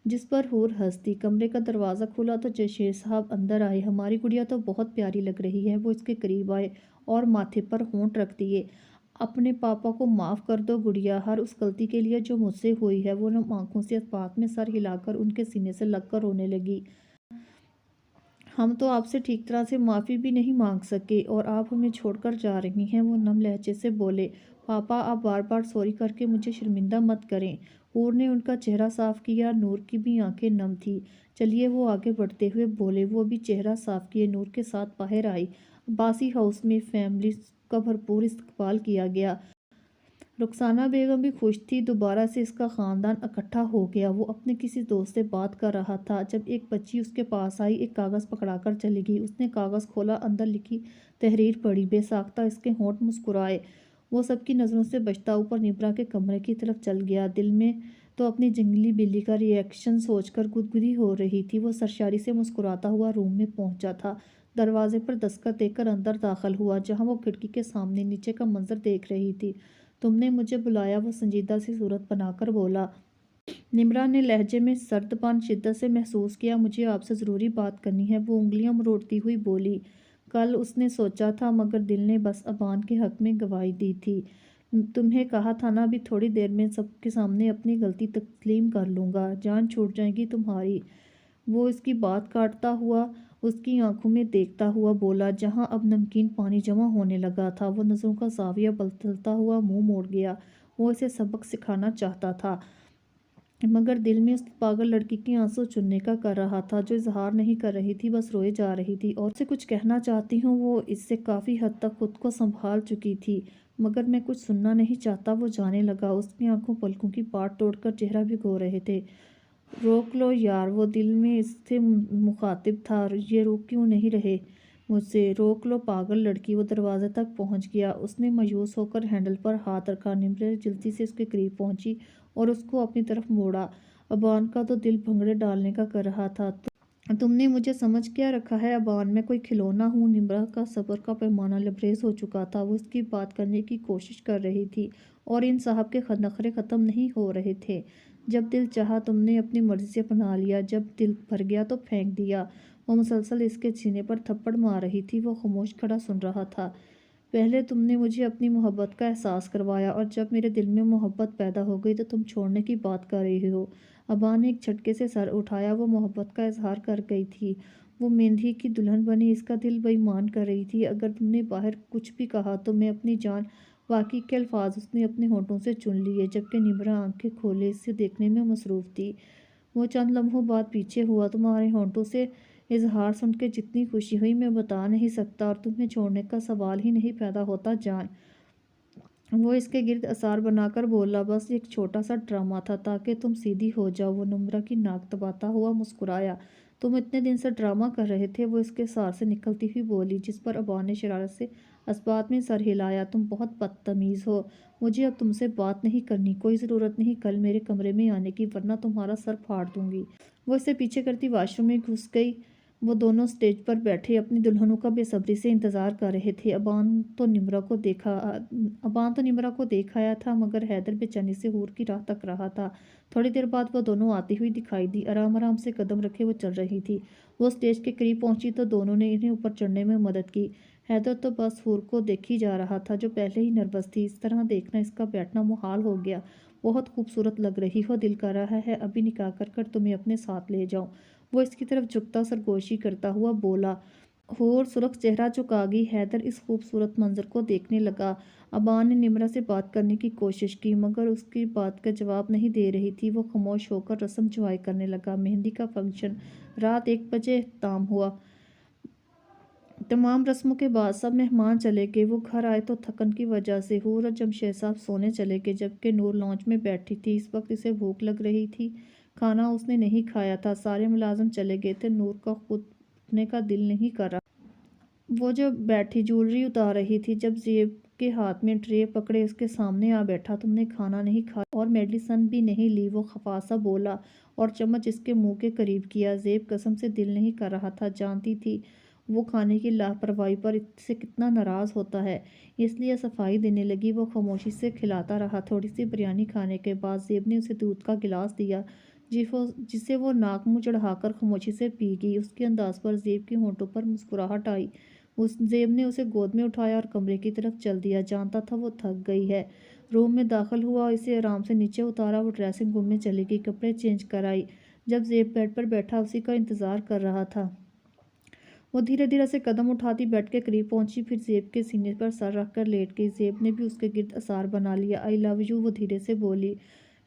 جس پر حور ہنس دی۔ کمرے کا دروازہ کھلا تو جمشید صاحب اندر آئے۔ ہماری گڑیا تو بہت پیاری لگ رہی ہے۔ وہ اس کے قریب آئے اور ماتھے پر ہونٹ رکھ دیے۔ اپنے پاپا کو معاف کر دو گڑیا، ہر اس غلطی کے لیے جو مجھ سے ہوئی ہے۔ وہ نم آنکھوں سے اس بات میں سر ہلا کر ان کے سینے سے لگ کر رونے لگی۔ ہم تو آپ سے ٹھیک طرح سے معافی بھی نہیں مانگ سکے اور آپ ہمیں چھوڑ کر جا رہی ہیں، وہ نم لہجے سے بولے۔ پاپا، آپ بار بار سوری کر کے مجھے شرمندہ مت کریں۔ حور نے ان کا چہرہ صاف کیا۔ نور کی بھی آنکھیں نم تھیں۔ چلیے، وہ آگے بڑھتے ہوئے بولے۔ وہ بھی چہرہ صاف کیے نور کے ساتھ باہر آئی۔ عباسی ہاؤس میں فیملی کا بھرپور استقبال کیا گیا۔ رخسانہ بیگم بھی خوش تھی، دوبارہ سے اس کا خاندان اکٹھا ہو گیا۔ وہ اپنے کسی دوست سے بات کر رہا تھا، جب ایک بچی اس کے پاس آئی، ایک کاغذ پکڑا کر چلی گئی۔ اس نے کاغذ کھولا، اندر لکھی تحریر پڑھی، بے ساختہ اس کے ہونٹ مسکرائے۔ وہ سب کی نظروں سے بچتا اوپر نمرا کے کمرے کی طرف چل گیا۔ دل میں تو اپنی جنگلی بلی کا ری ایکشن سوچ کر گدگدی ہو رہی تھی۔ وہ سرسری سے مسکراتا ہوا روم میں پہنچا تھا، دروازے پر دستک دے کر اندر داخل ہوا، جہاں وہ کھڑکی کے سامنے نیچے کا منظر دیکھ رہی تھی۔ تم نے مجھے بلایا؟ وہ سنجیدہ سی صورت بنا کر بولا۔ نمرا نے لہجے میں سرد پن شدت سے محسوس کیا۔ مجھے آپ سے ضروری بات کرنی ہے، وہ انگلیاں مروڑتی ہوئی بولی۔ کل اس نے سوچا تھا، مگر دل نے بس ابان کے حق میں گواہی دی تھی۔ تمہیں کہا تھا نا، ابھی تھوڑی دیر میں سب کے سامنے اپنی غلطی تسلیم کر لوں گا، جان چھوٹ جائے گی تمہاری۔ وہ اس کی بات کاٹتا ہوا، اس کی آنکھوں میں دیکھتا ہوا بولا، جہاں اب نمکین پانی جمع ہونے لگا تھا۔ وہ نظروں کا زاویہ بدلتا ہوا منہ موڑ گیا۔ وہ اسے سبق سکھانا چاہتا تھا، مگر دل میں اس پاگل لڑکی کے آنسو چننے کا کر رہا تھا، جو اظہار نہیں کر رہی تھی، بس روئے جا رہی تھی۔ اور سے کچھ کہنا چاہتی ہوں، وہ اس سے کافی حد تک خود کو سنبھال چکی تھی، مگر میں کچھ سننا نہیں چاہتا، وہ جانے لگا۔ اس کی آنکھوں پلکوں کی پاٹ توڑ کر چہرہ بھگو رہے تھے۔ روک لو یار، وہ دل میں اس سے مخاطب تھا، یہ روک کیوں نہیں رہے؟ مجھ سے۔ روک لو پاگل لڑکی۔ وہ دروازے تک پہنچ گیا۔ اس نے مایوس ہو کر ہینڈل پر ہاتھ رکھا۔ نمرا جلدی سے اس کے قریب پہنچی اور اس کو اپنی طرف موڑا۔ ابان کا تو دل بھنگڑے ڈالنے کا کر رہا تھا۔ تم نے مجھے سمجھ کیا رکھا ہے ابان؟ میں کوئی کھلونا ہوں؟ نمرا کا صبر کا پیمانہ لبریز ہو چکا تھا۔ وہ اس کی بات کرنے کی کوشش کر رہی تھی اور ان صاحب کے نخرے ختم نہیں ہو رہے تھے۔ جب دل چاہا تم نے اپنی مرضی سے اپنا لیا، جب دل بھر گیا تو پھینک دیا۔ وہ مسلسل اس کے سینے پر تھپڑ مار رہی تھی۔ وہ خاموش کھڑا سن رہا تھا۔ پہلے تم نے مجھے اپنی محبت کا احساس کروایا اور جب میرے دل میں محبت پیدا ہو گئی تو تم چھوڑنے کی بات کر رہی ہو۔ ابان نے ایک جھٹکے سے سر اٹھایا۔ وہ محبت کا اظہار کر گئی تھی۔ وہ مہندی کی دلہن بنی اس کا دل بے ایمان کر رہی تھی۔ اگر تم نے باہر کچھ بھی کہا تو میں اپنی جان باقی کے الفاظ اس نے اپنے ہونٹوں سے چن لیے، جبکہ نمرا آنکھیں کھولے اسے دیکھنے میں مصروف تھی۔ وہ چند لمحوں بعد پیچھے ہوا۔ تمہارے ہونٹوں سے اظہار سن کے جتنی خوشی ہوئی میں بتا نہیں سکتا، اور تمہیں چھوڑنے کا سوال ہی نہیں پیدا ہوتا جان۔ وہ اس کے گرد اثار بنا کر بولا، بس ایک چھوٹا سا ڈرامہ تھا تاکہ تم سیدھی ہو جاؤ۔ وہ نمرا کی ناک دباتا ہوا مسکرایا۔ تم اتنے دن سے ڈرامہ کر رہے تھے، وہ اس کے اثار سے نکلتی ہوئی بولی، جس پر ابان نے شرارت سے اس بات میں سر ہلایا۔ تم بہت بدتمیز ہو۔ مجھے اب تم سے بات نہیں کرنی۔ کوئی ضرورت نہیں کل میرے کمرے میں آنے کی، ورنہ تمہارا سر پھاڑ دوں گی۔ وہ اسے پیچھے کرتی واش روم میں گھس گئی۔ وہ دونوں اسٹیج پر بیٹھے اپنی دلہنوں کا بے صبری سے انتظار کر رہے تھے۔ ابان تو نمرا کو دیکھ آیا تھا، مگر حیدر بے چینی سے حور کی راہ تک رہا تھا۔ تھوڑی دیر بعد وہ دونوں آتی ہوئی دکھائی دی۔ آرام آرام سے قدم رکھے وہ چل رہی تھی۔ وہ اسٹیج کے قریب پہنچی تو دونوں نے انہیں اوپر چڑھنے میں مدد کی۔ حیدر تو بس حور کو دیکھی جا رہا تھا، جو پہلے ہی نروس تھی۔ اس طرح دیکھنا اس کا بیٹھنا محال ہو گیا۔ بہت خوبصورت لگ رہی ہو، دل کر رہا ہے ابھی نکاح کر تمہیں اپنے ساتھ لے جاؤں۔ وہ اس کی طرف جھکتا سرگوشی کرتا ہوا بولا۔ حور سرخ چہرہ جھکا گئی۔ حیدر اس خوبصورت منظر کو دیکھنے لگا۔ ابان نے نمرا سے بات کرنے کی کوشش کی، مگر اس کی بات کا جواب نہیں دے رہی تھی۔ وہ خاموش ہو کر رسم انجوائے کرنے لگا۔ مہندی کا فنکشن رات 1 بجے اختتام ہوا۔ تمام رسموں کے بعد سب مہمان چلے گئے۔ وہ گھر آئے تو تھکن کی وجہ سے حور اور جمشید صاحب سونے چلے گئے، جبکہ نور لانچ میں بیٹھی تھی۔ اس وقت اسے بھوک لگ رہی تھی۔ کھانا اس نے نہیں کھایا تھا۔ سارے ملازم چلے گئے تھے۔ نور کا خود اٹھنے کا دل نہیں کر رہا۔ وہ جو بیٹھی جولری اتار رہی تھی، جب زیب کے ہاتھ میں ٹرے پکڑے اس کے سامنے آ بیٹھا۔ تم نے کھانا نہیں کھایا اور میڈیسن بھی نہیں لی؟ وہ خفا سا بولا اور چمچ اس کے منہ کے قریب کیا۔ زیب قسم سے دل نہیں کر رہا تھا۔ جانتی تھی وہ کھانے کی لاپرواہی پر اس سے کتنا ناراض ہوتا ہے، اس لیے صفائی دینے لگی۔ وہ خاموشی سے کھلاتا رہا۔ تھوڑی سی بریانی کھانے کے بعد زیب نے اسے دودھ کا گلاس دیا، جسے وہ ناک منہ چڑھا کر خاموشی سے پی گئی۔ اس کے انداز پر زیب کے ہونٹوں پر مسکراہٹ آئی۔ زیب نے اسے گود میں اٹھایا اور کمرے کی طرف چل دیا۔ جانتا تھا وہ تھک گئی ہے۔ روم میں داخل ہوا اور اسے آرام سے نیچے اتارا۔ وہ ڈریسنگ روم میں چلی گئی، کپڑے چینج کر آئی۔ جب زیب بیڈ پر بیٹھا اسی کا انتظار کر رہا تھا۔ وہ دھیرے دھیرے سے قدم اٹھاتی بیڈ کے قریب پہنچی، پھر زیب کے سینے پر سر رکھ کر لیٹ گئی۔ زیب نے بھی اس کے گرد اثار بنا لیا۔ آئی لو یو، وہ دھیرے سے بولی۔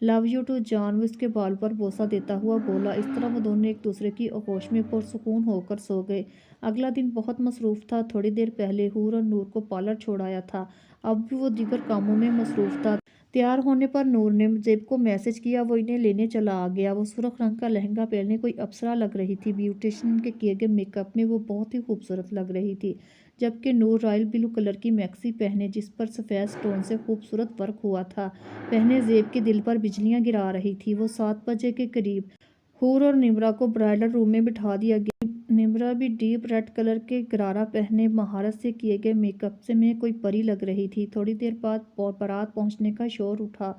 لو یو ٹو جان، وہ اس کے بال پر بوسہ دیتا ہوا بولا۔ اس طرح وہ دونوں ایک دوسرے کی آغوش میں پرسکون ہو کر سو گئے۔ اگلا دن بہت مصروف تھا۔ تھوڑی دیر پہلے حور اور نور کو پارلر چھوڑایا تھا، اب بھی وہ دیگر کاموں میں مصروف تھا۔ تیار ہونے پر نور نے زیب کو میسج کیا، وہ انہیں لینے چلا آ گیا۔ وہ سرخ رنگ کا لہنگا پہنے کوئی اپسرا لگ رہی تھی۔ بیوٹیشین کے کیے گئے میک اپ میں وہ بہت ہی خوبصورت لگ رہی تھی، جبکہ نور رائل بلو کلر کی میکسی پہنے، جس پر سفید سٹون سے خوبصورت ورک ہوا تھا، پہنے زیب کے دل پر بجلیاں گرا رہی تھی۔ وہ 7 بجے کے قریب حور اور نمرا کو برائڈل روم میں بٹھا دیا گیا۔ نمرا بھی ڈیپ ریڈ کلر کے غرارہ پہنے مہارت سے کیے گئے میک اپ میں کوئی پری لگ رہی تھی۔ تھوڑی دیر بعد بارات پہنچنے کا شور اٹھا۔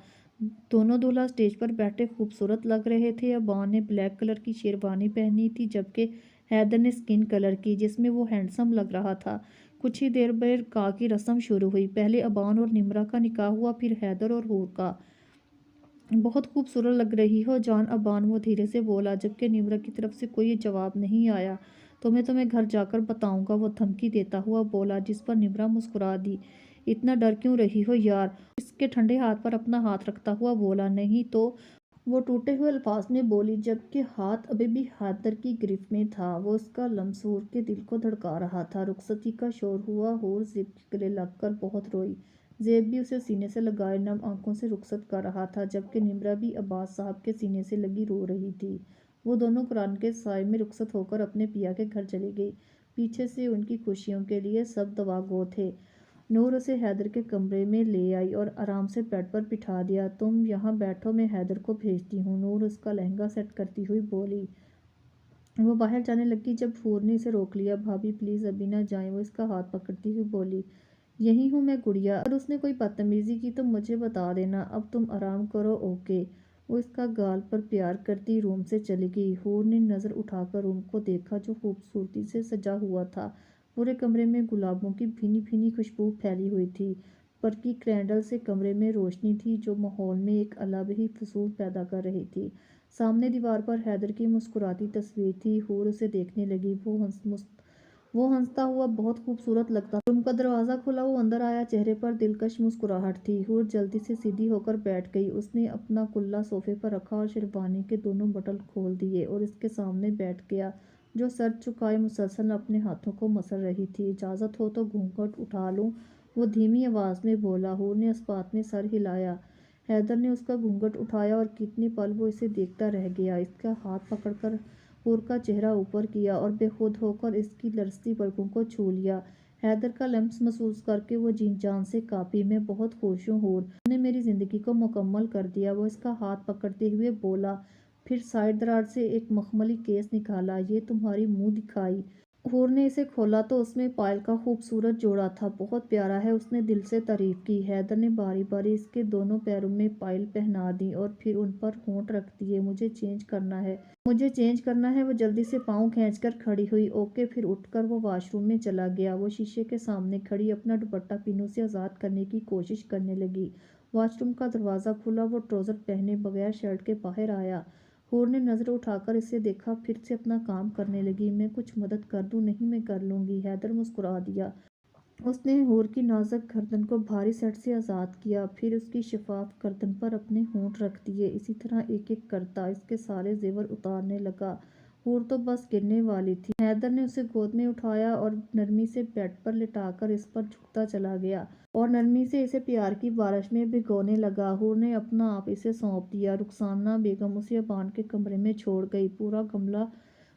دونوں دولہا اسٹیج پر بیٹھے خوبصورت لگ رہے تھے۔ ابان نے بلیک کلر کی شیروانی پہنی تھی، جبکہ حیدر نے اسکن کلر کی، جس میں وہ ہینڈسم لگ رہا تھا۔ کچھ ہی دیر بعد نکاح کی رسم شروع ہوئی۔ پہلے ابان اور نمرا کا نکاح ہوا، پھر حیدر اور حور کا۔ بہت خوبصورت لگ رہی ہو جان، ابان وہ دھیرے سے بولا، جبکہ نمرا کی طرف سے کوئی جواب نہیں آیا۔ تمہیں گھر جا کر بتاؤں گا، وہ دھمکی دیتا ہوا بولا، جس پر نمرا مسکرا دی۔ اتنا ڈر کیوں رہی ہو یار؟ اس کے ٹھنڈے ہاتھ پر اپنا ہاتھ رکھتا ہوا بولا۔ نہیں تو، وہ ٹوٹے ہوئے الفاظ میں بولی، جبکہ ہاتھ ابھی بھی حیدر کی گرفت میں تھا۔ وہ اس کا لمس حور کے دل کو دھڑکا رہا تھا۔ رخصتی کا شور ہوا۔ حور زیب کے گلے لگ کر بہت روئی۔ زیب بھی اسے سینے سے لگائے نم آنکھوں سے رخصت کر رہا تھا، جبکہ نمرا بھی عباس صاحب کے سینے سے لگی رو رہی تھی۔ وہ دونوں قرآن کے سائے میں رخصت ہو کر اپنے پیا کے گھر چلی گئی۔ پیچھے سے ان کی خوشیوں کے لیے سب دعا گو تھے۔ نور اسے حیدر کے کمرے میں لے آئی اور آرام سے بیڈ پر بٹھا دیا۔ تم یہاں بیٹھو، میں حیدر کو بھیجتی ہوں، نور اس کا لہنگا سیٹ کرتی ہوئی بولی۔ وہ باہر جانے لگی جب حور نے اسے روک لیا۔ بھابھی پلیز ابھی نہ جائیں، وہ اس کا ہاتھ پکڑتی ہوئی بولی۔ یہی ہوں میں گڑیا، اگر اس نے کوئی بدتمیزی کی تو مجھے بتا دینا، اب تم آرام کرو اوکے۔ وہ اس کا گال پر پیار کرتی روم سے چلی گئی۔ حور نے نظر اٹھا کر روم کو دیکھا جو خوبصورتی سے سجا ہوا تھا۔ پورے کمرے میں گلابوں کی بھینی بھینی خوشبو پھیلی ہوئی تھی۔ برقی کینڈل سے کمرے میں روشنی تھی جو ماحول میں ایک الگ ہی فضول پیدا کر رہی تھی۔ سامنے دیوار پر حیدر کی مسکراتی تصویر تھی۔ حور اسے دیکھنے لگی۔ وہ ہنستا ہوا بہت خوبصورت لگتا تھا۔ روم کا دروازہ کھلا، وہ اندر آیا، چہرے پر دلکش مسکراہٹ تھی۔ حور جلدی سے سیدھی ہو کر بیٹھ گئی۔ اس نے اپنا کلہ صوفے پر رکھا اور شیروانی کے دونوں بٹن کھول دیے اور اس کے سامنے بیٹھ گیا جو سر جھکائے مسلسل اپنے ہاتھوں کو مسل رہی تھی۔ اجازت ہو تو گھونگھٹ اٹھا لوں، وہ دھیمی آواز میں بولا۔ حور نے اس بات میں سر ہلایا۔ حیدر نے اس کا گھونگھٹ اٹھایا اور کتنی پل وہ اسے دیکھتا رہ گیا۔ اس کا ہاتھ پکڑ کر حور کا چہرہ اوپر کیا اور بے خود ہو کر اس کی لرزتی پلکوں کو چھو لیا۔ حیدر کا لمس محسوس کر کے وہ جی جان سے کانپی۔ میں بہت خوش ہوں حور، تم نے میری زندگی کو مکمل کر دیا، وہ اس کا ہاتھ پکڑتے ہوئے بولا۔ پھر سائیڈ دراڑ سے ایک مخملی کیس نکالا۔ یہ تمہاری منہ دکھائی۔ حور نے اسے کھولا تو اس میں پائل کا خوبصورت جوڑا تھا۔ بہت پیارا ہے، اس نے دل سے تعریف کی۔ حیدر نے باری باری اس کے دونوں پیروں میں پائل پہنا دی اور پھر ان پر ہونٹ رکھ دیے۔ مجھے چینج کرنا ہے، وہ جلدی سے پاؤں کھینچ کر کھڑی ہوئی۔ اوکے، پھر اٹھ کر وہ واش روم میں چلا گیا۔ وہ شیشے کے سامنے کھڑی اپنا دوپٹہ پینوں سے آزاد کرنے کی کوشش کرنے لگی۔ واش روم کا دروازہ کھلا، وہ ٹراؤزر پہنے بغیر شرٹ کے باہر آیا۔ حور نے نظر اٹھا کر اسے دیکھا، پھر سے اپنا کام کرنے لگی۔ میں کچھ مدد کر دوں؟ نہیں، میں کر لوں گی، حیدر مسکرا دیا۔ اس نے حور کی نازک گردن کو بھاری سیٹ سے آزاد کیا، پھر اس کی شفاف گردن پر اپنے ہونٹ رکھ دیے۔ اسی طرح ایک ایک کرتا اس کے سارے زیور اتارنے لگا۔ حور تو بس گرنے والی تھی۔ حیدر نے اسے گود میں اٹھایا اور نرمی سے بیڈ پر لٹا کر اس پر جھکتا چلا گیا اور نرمی سے اسے پیار کی بارش میں بھگونے لگا۔ حور نے اپنا آپ اسے سونپ دیا۔ رخسانہ بیگم اسے ابان کے کمرے میں چھوڑ گئی۔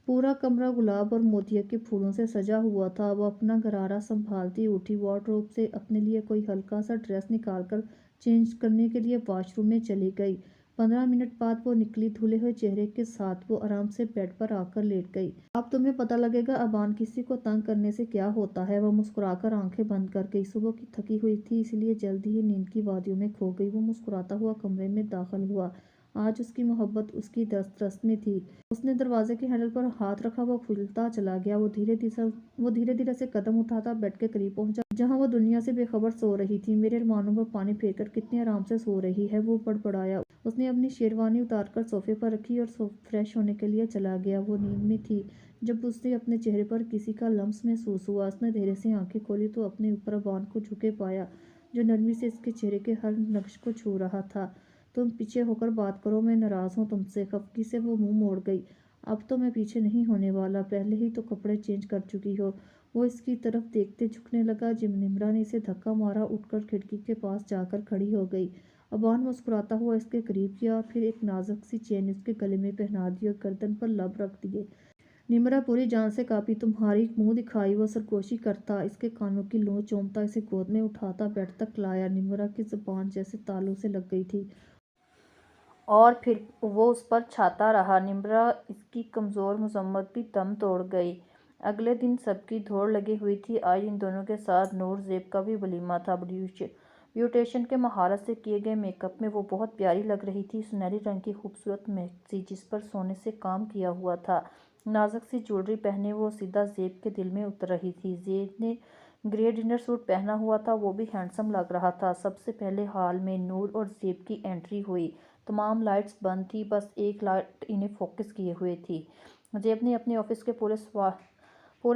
پورا کمرہ گلاب اور موتیا کے پھولوں سے سجا ہوا تھا۔ وہ اپنا غرارہ سنبھالتی اٹھی، وارڈروب سے اپنے لیے کوئی ہلکا سا ڈریس نکال کر چینج کرنے کے لیے واش روم میں چلی گئی۔ 15 منٹ بعد وہ نکلی۔ دھلے ہوئے چہرے کے ساتھ وہ آرام سے بیڈ پر آ کر لیٹ گئی۔ اب تمہیں پتہ لگے گا ابان کسی کو تنگ کرنے سے کیا ہوتا ہے، وہ مسکرا کر آنکھیں بند کر گئی۔ صبح کی تھکی ہوئی تھی اس لیے جلدی ہی نیند کی وادیوں میں کھو گئی۔ وہ مسکراتا ہوا کمرے میں داخل ہوا۔ آج اس کی محبت اس کی دسترس میں تھی۔ اس نے دروازے کے ہینڈل پر ہاتھ رکھا، وہ کھلتا چلا گیا۔ وہ دھیرے دھیرے سے قدم اٹھاتا بیڈ کے قریب پہنچا جہاں وہ دنیا سے بے خبر سو رہی تھی۔ میرے ارمانوں پر پانی پھیر کر کتنے آرام سے سو رہی ہے، وہ بڑبڑایا۔ اس نے اپنی شیروانی اتار کر صوفے پر رکھی اور فریش ہونے کے لیے چلا گیا۔ وہ نیند میں تھی جب اسے اپنے چہرے پر کسی کا لمس محسوس ہوا۔ اس نے دھیرے سے آنکھیں کھولی تو اپنے اوپر ابان کو جھکے پایا جو نرمی سے اس کے چہرے کے ہر نقش کو چھو رہا تھا۔ تم پیچھے ہو کر بات کرو، میں ناراض ہوں تم سے۔ خفگی سے وہ منہ موڑ گئی۔ اب تو میں پیچھے نہیں ہونے والا، پہلے ہی تو کپڑے چینج کر چکی ہو۔ وہ اس کی طرف دیکھتے جھکنے لگا۔ نمرا نے اسے دھکا مارا، اٹھ کر کھڑکی کے پاس جا کر کھڑی ہو گئی۔ ابان مسکراتا ہوا اس کے قریب گیا اور پھر ایک نازک سی چین اس کے گلے میں پہنا دی اور گردن پر لب رکھ دیے۔ نمرا پوری جان سے کانپی۔ تمہاری منہ دکھائی، وہ سرگوشی کرتا اس کے کانوں کی لو چومتا اسے گود میں اٹھاتا بیڈ تک لایا۔ نمرا کی زبان جیسے تالوں سے لگ گئی تھی اور پھر وہ اس پر چھاتا رہا۔ نمرا اس کی کمزور مذمت بھی دم توڑ گئی۔ اگلے دن سب کی دوڑ لگی ہوئی تھی۔ آج ان دونوں کے ساتھ نور زیب کا بھی ولیمہ تھا۔ بیوٹیشین کے مہارت سے کیے گئے میک اپ میں وہ بہت پیاری لگ رہی تھی۔ سنہری رنگ کی خوبصورت میکسی جس پر سونے سے کام کیا ہوا تھا، نازک سی جویلری پہنے وہ سیدھا زیب کے دل میں اتر رہی تھی۔ زیب نے گرے ڈنر سوٹ پہنا ہوا تھا، وہ بھی ہینڈسم لگ رہا تھا۔ سب سے پہلے ہال میں نور اور زیب کی انٹری ہوئی۔ تمام لائٹس بند تھیں، بس ایک لائٹ انہیں فوکس کیے ہوئے تھی۔ زیب نے اپنے آفس کے پورے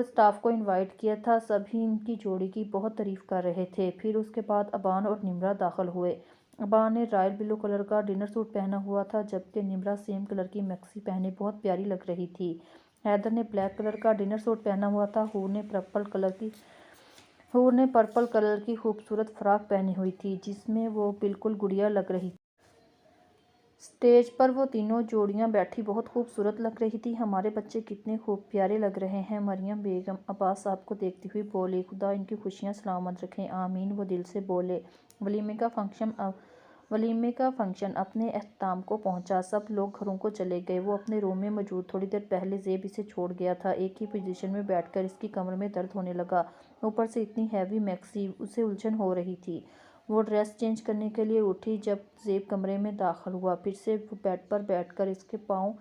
سٹاف کو انوائٹ کیا تھا۔ سبھی ان کی جوڑی کی بہت تعریف کر رہے تھے۔ پھر اس کے بعد ابان اور نمرا داخل ہوئے۔ ابان نے رائل بلو کلر کا ڈنر سوٹ پہنا ہوا تھا جبکہ نمرا سیم کلر کی میکسی پہنے بہت پیاری لگ رہی تھی۔ حیدر نے بلیک کلر کا ڈنر سوٹ پہنا ہوا تھا۔ حور نے پرپل کلر کی خوبصورت فراک پہنی ہوئی تھی جس میں وہ بالکل گڑیا لگ رہی تھی۔ اسٹیج پر وہ تینوں جوڑیاں بیٹھی بہت خوبصورت لگ رہی تھی۔ ہمارے بچے کتنے خوب پیارے لگ رہے ہیں، مریم بیگم عباس صاحب کو دیکھتی ہوئی بولی۔ خدا ان کی خوشیاں سلامت رکھے، آمین، وہ دل سے بولے۔ ولیمے کا فنکشن اپنے اختتام کو پہنچا، سب لوگ گھروں کو چلے گئے۔ وہ اپنے روم میں موجود تھوڑی دیر پہلے زیب اسے چھوڑ گیا تھا۔ ایک ہی پوزیشن میں بیٹھ کر اس کی کمر میں درد ہونے لگا، اوپر سے اتنی ہیوی میکسی، اسے الجھن ہو رہی تھی۔ وہ ڈریس چینج کرنے کے لیے اٹھی جب زیب کمرے میں داخل ہوا۔ پھر سے وہ بیڈ پر بیٹھ کر اس کے پاؤں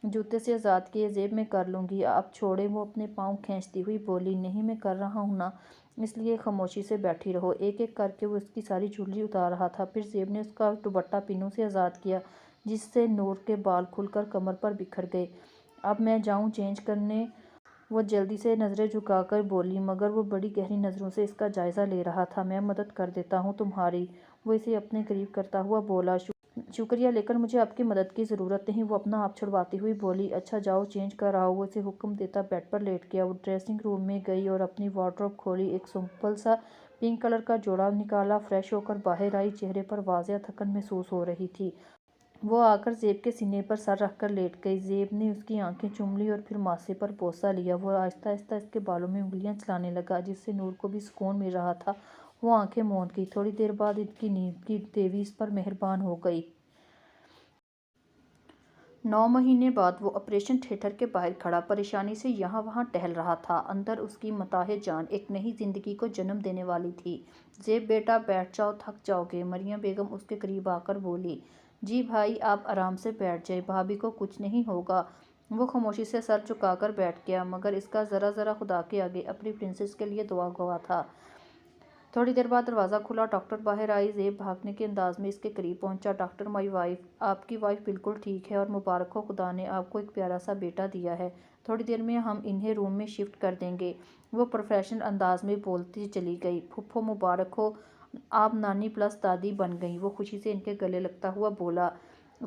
جوتے سے آزاد کیے۔ زیب میں کر لوں گی، آپ چھوڑیں، وہ اپنے پاؤں کھینچتی ہوئی بولی۔ نہیں، میں کر رہا ہوں نا، اس لیے خاموشی سے بیٹھی رہو۔ ایک ایک کر کے وہ اس کی ساری جویلری اتار رہا تھا۔ پھر زیب نے اس کا دوپٹہ پنوں سے آزاد کیا جس سے نور کے بال کھل کر کمر پر بکھر گئے۔ اب میں جاؤں چینج کرنے؟ وہ جلدی سے نظریں جھکا کر بولی، مگر وہ بڑی گہری نظروں سے اس کا جائزہ لے رہا تھا۔ میں مدد کر دیتا ہوں تمہاری، وہ اسے اپنے قریب کرتا ہوا بولا۔ شکریہ، لیکن مجھے آپ کی مدد کی ضرورت نہیں، وہ اپنا آپ چھڑواتی ہوئی بولی۔ اچھا جاؤ چینج کر آؤ، وہ اسے حکم دیتا بیڈ پر لیٹ گیا۔ وہ ڈریسنگ روم میں گئی اور اپنی وارڈروب کھولی، ایک سمپل سا پنک کلر کا جوڑا نکالا۔ فریش ہو کر باہر آئی، چہرے پر واضح تھکن محسوس ہو رہی تھی۔ وہ آ کر زیب کے سینے پر سر رکھ کر لیٹ گئی۔ زیب نے اس کی آنکھیں چوم لیں اور پھر ماتھے پر بوسہ لیا۔ وہ آہستہ آہستہ اس کے بالوں میں انگلیاں چلانے لگا جس سے نور کو بھی سکون مل رہا تھا۔ وہ آنکھیں موند گئی۔ تھوڑی دیر بعد ان کی نیند کی دیوی اس پر مہربان ہو گئی۔ 9 مہینے بعد وہ آپریشن تھیٹر کے باہر کھڑا پریشانی سے یہاں وہاں ٹہل رہا تھا۔ اندر اس کی متاع جان ایک نئی زندگی کو جنم دینے والی تھی۔ زیب بیٹا بیٹھ جاؤ، تھک جاؤ گے، مریم بیگم اس کے قریب آ کر بولی۔ جی بھائی، آپ آرام سے بیٹھ جائیں، بھابھی کو کچھ نہیں ہوگا۔ وہ خاموشی سے سر جھکا کر بیٹھ گیا، مگر اس کا ذرا خدا کے آگے اپنی پرنسس کے لیے دعا گوا تھا۔ تھوڑی دیر بعد دروازہ کھلا، ڈاکٹر باہر آئی۔ زیب بھاگنے کے انداز میں اس کے قریب پہنچا۔ ڈاکٹر، مائی وائف، آپ کی وائف بالکل ٹھیک ہے اور مبارک ہو، خدا نے آپ کو ایک پیارا سا بیٹا دیا ہے۔ تھوڑی دیر میں ہم انہیں روم میں شفٹ کر دیں گے، وہ پروفیشنل انداز میں بولتی چلی گئی۔ پھوپھو مبارک ہو، آپ نانی پلس دادی بن گئیں، وہ خوشی سے ان کے گلے لگتا ہوا بولا۔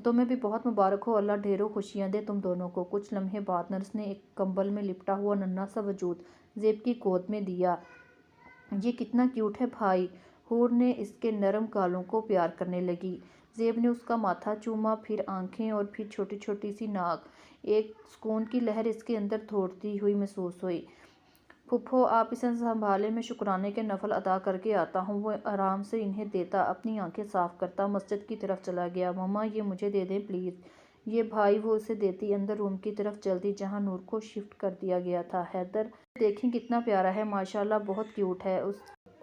تمہیں بھی بہت مبارک ہو، اللہ ڈھیروں خوشیاں دے تم دونوں کو۔ کچھ لمحے بعد نرس نے ایک کمبل میں لپٹا ہوا ننھا سا وجود زیب کی گود میں دیا۔ یہ کتنا کیوٹ ہے بھائی، حور نے اس کے نرم گالوں کو پیار کرنے لگی۔ زیب نے اس کا ماتھا چوما، پھر آنکھیں اور پھر چھوٹی چھوٹی سی ناک۔ ایک سکون کی لہر اس کے اندر دوڑتی ہوئی محسوس ہوئی۔ پھوپھو آپ اسے سنبھالیں، میں شکرانے کے نفل ادا کر کے آتا ہوں۔ وہ آرام سے انہیں دیتا، اپنی آنکھیں صاف کرتا مسجد کی طرف چلا گیا۔ مما یہ مجھے دے دیں پلیز۔ یہ بھائی، وہ اسے دیتی اندر روم کی طرف چل دی جہاں نور کو شفٹ کر دیا گیا تھا۔ حیدر دیکھیں کتنا پیارا ہے، ماشاءاللہ بہت کیوٹ ہے۔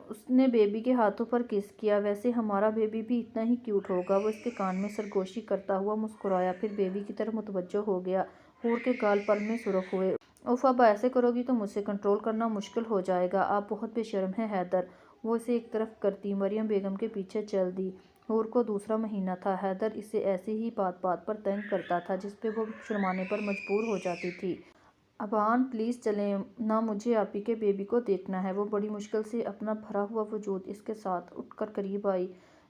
اس نے بیبی کے ہاتھوں پر کس کیا۔ ویسے ہمارا بیبی بھی اتنا ہی کیوٹ ہوگا، وہ اس کے کان میں سرگوشی کرتا ہوا مسکرایا، پھر بیبی کی طرف متوجہ ہو گیا۔ حور کے گال پل میں سرخ ہوئے۔ اف، اب ایسے کرو گی تو مجھ سے کنٹرول کرنا مشکل ہو جائے گا، آپ بہت بے شرم ہیں حیدر۔ وہ اسے ایک طرف کرتی مریم بیگم کے پیچھے چل دی۔ حور کو دوسرا مہینہ تھا۔ حیدر اسے ایسے ہی بات بات پر تنگ کرتا تھا جس پہ وہ شرمانے پر مجبور ہو جاتی تھی۔ ابان پلیز چلیں نا، مجھے آپی کے بیبی کو دیکھنا ہے۔ وہ بڑی مشکل سے اپنا بھرا ہوا وجود اس کے ساتھ اٹھ کر قریب آئی،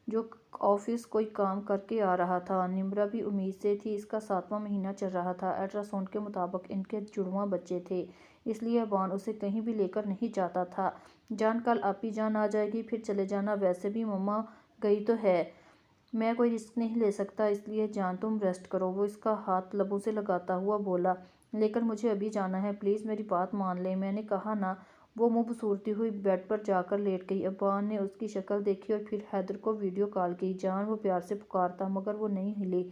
جو آفس کوئی کام کر کے آ رہا تھا۔ نمرہ بھی امید سے تھی، اس کا 7واں مہینہ چل رہا تھا۔ الٹرا ساؤنڈ کے مطابق ان کے جڑواں بچے تھے، اس لیے ابان اسے کہیں بھی لے کر نہیں جاتا تھا۔ جان کل آپی جان آ جائے گی پھر چلے جانا، ویسے بھی مما گئی تو ہے، میں کوئی رسک نہیں لے سکتا، اس لیے جان تم ریسٹ کرو، وہ اس کا ہاتھ لبوں سے لگاتا ہوا بولا۔ لیکن مجھے ابھی جانا ہے، پلیز میری بات مان لیں، میں نے کہا نا۔ وہ منہ بسورتی ہوئی بیڈ پر جا کر لیٹ گئی۔ ابان نے اس کی شکل دیکھی اور پھر حیدر کو ویڈیو کال کی۔ جان، وہ پیار سے پکارتا مگر وہ نہیں ہلی۔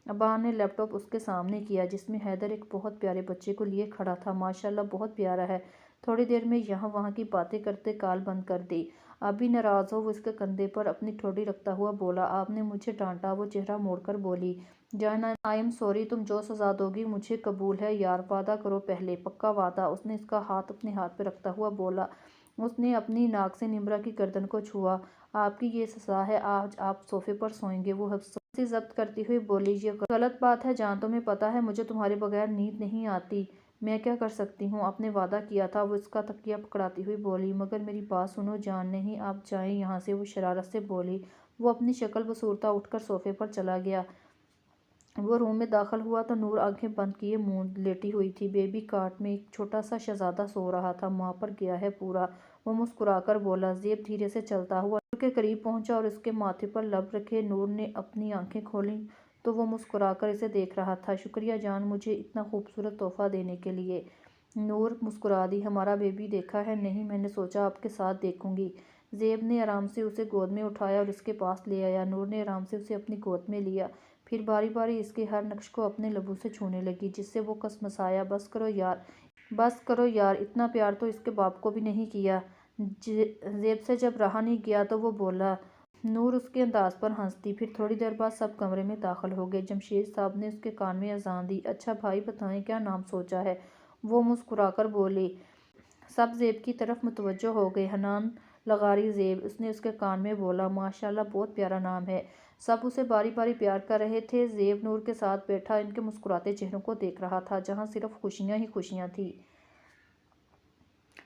ابان نے لیپ ٹاپ اس کے سامنے کیا جس میں حیدر ایک بہت پیارے بچے کو لیے کھڑا تھا۔ ماشاءاللہ بہت پیارا ہے۔ تھوڑی دیر میں یہاں وہاں کی باتیں کرتے کال بند کر دی۔ اب بھی ناراض ہو، وہ اس کے کندھے پر اپنی ٹھوڈی رکھتا ہوا بولا۔ آپ نے مجھے ڈانٹا، وہ چہرہ موڑ کر بولی۔ جان آئی ایم سوری، تم جو سزا دوگی مجھے قبول ہے یار، وعدہ کرو پہلے، پکا وعدہ، اس نے اس کا ہاتھ اپنے ہاتھ پہ رکھتا ہوا بولا۔ اس نے اپنی ناک سے نمرہ کی گردن کو چھوا۔ آپ کی یہ سزا ہے، آج آپ صوفے پر سوئیں گے، وہ ہنسی ضبط کرتی ہوئی بولی۔ یہ غلط بات ہے جان، تمہیں پتہ ہے مجھے تمہارے بغیر نیند نہیں آتی، میں کیا کر سکتی ہوں، آپ نے وعدہ کیا تھا، وہ اس کا تکیہ پکڑاتی ہوئی بولی۔ مگر میری بات سنو جان، نہیں آپ جائیں یہاں سے، وہ شرارت سے بولی۔ وہ اپنی شکل بسورتا اٹھ کر صوفے پر چلا گیا۔ وہ روم میں داخل ہوا تو نور آنکھیں بند کیے منہ لیٹی ہوئی تھی۔ بیبی کاٹ میں ایک چھوٹا سا شہزادہ سو رہا تھا، ماں پر گیا ہے پورا، وہ مسکرا کر بولا۔ زیب دھیرے سے چلتا ہوا نور کے قریب پہنچا اور اس کے ماتھے پر لب رکھے نور نے اپنی آنکھیں کھولیں تو وہ مسکرا کر اسے دیکھ رہا تھا۔ شکریہ جان، مجھے اتنا خوبصورت تحفہ دینے کے لیے۔ نور مسکرا دی۔ ہمارا بیبی دیکھا ہے؟ نہیں، میں نے سوچا آپ کے ساتھ دیکھوں گی۔ زیب نے آرام سے اسے گود میں اٹھایا اور اس کے پاس لے آیا۔ نور نے آرام سے اسے اپنی گود میں لیا، پھر باری باری اس کے ہر نقش کو اپنے لبوں سے چھونے لگی، جس سے وہ کسمسایا۔ بس کرو یار، بس کرو یار، اتنا پیار تو اس کے باپ کو بھی نہیں کیا۔ زیب سے جب رہا نہیں گیا تو وہ بولا۔ نور اس کے انداز پر ہنس دی۔ پھر تھوڑی دیر بعد سب کمرے میں داخل ہو گئے۔ جمشید صاحب نے اس کے کان میں اذان دی۔ اچھا بھائی، بتائیں کیا نام سوچا ہے؟ وہ مسکرا کر بولی۔ سب زیب کی طرف متوجہ ہو گئے۔ حنان لغاری زیب، اس نے اس کے کان میں بولا۔ ماشاءاللہ، بہت پیارا نام ہے۔ سب اسے باری باری پیار کر رہے تھے۔ زیب نور کے ساتھ بیٹھا ان کے مسکراتے چہروں کو دیکھ رہا تھا، جہاں صرف خوشیاں ہی خوشیاں تھیں۔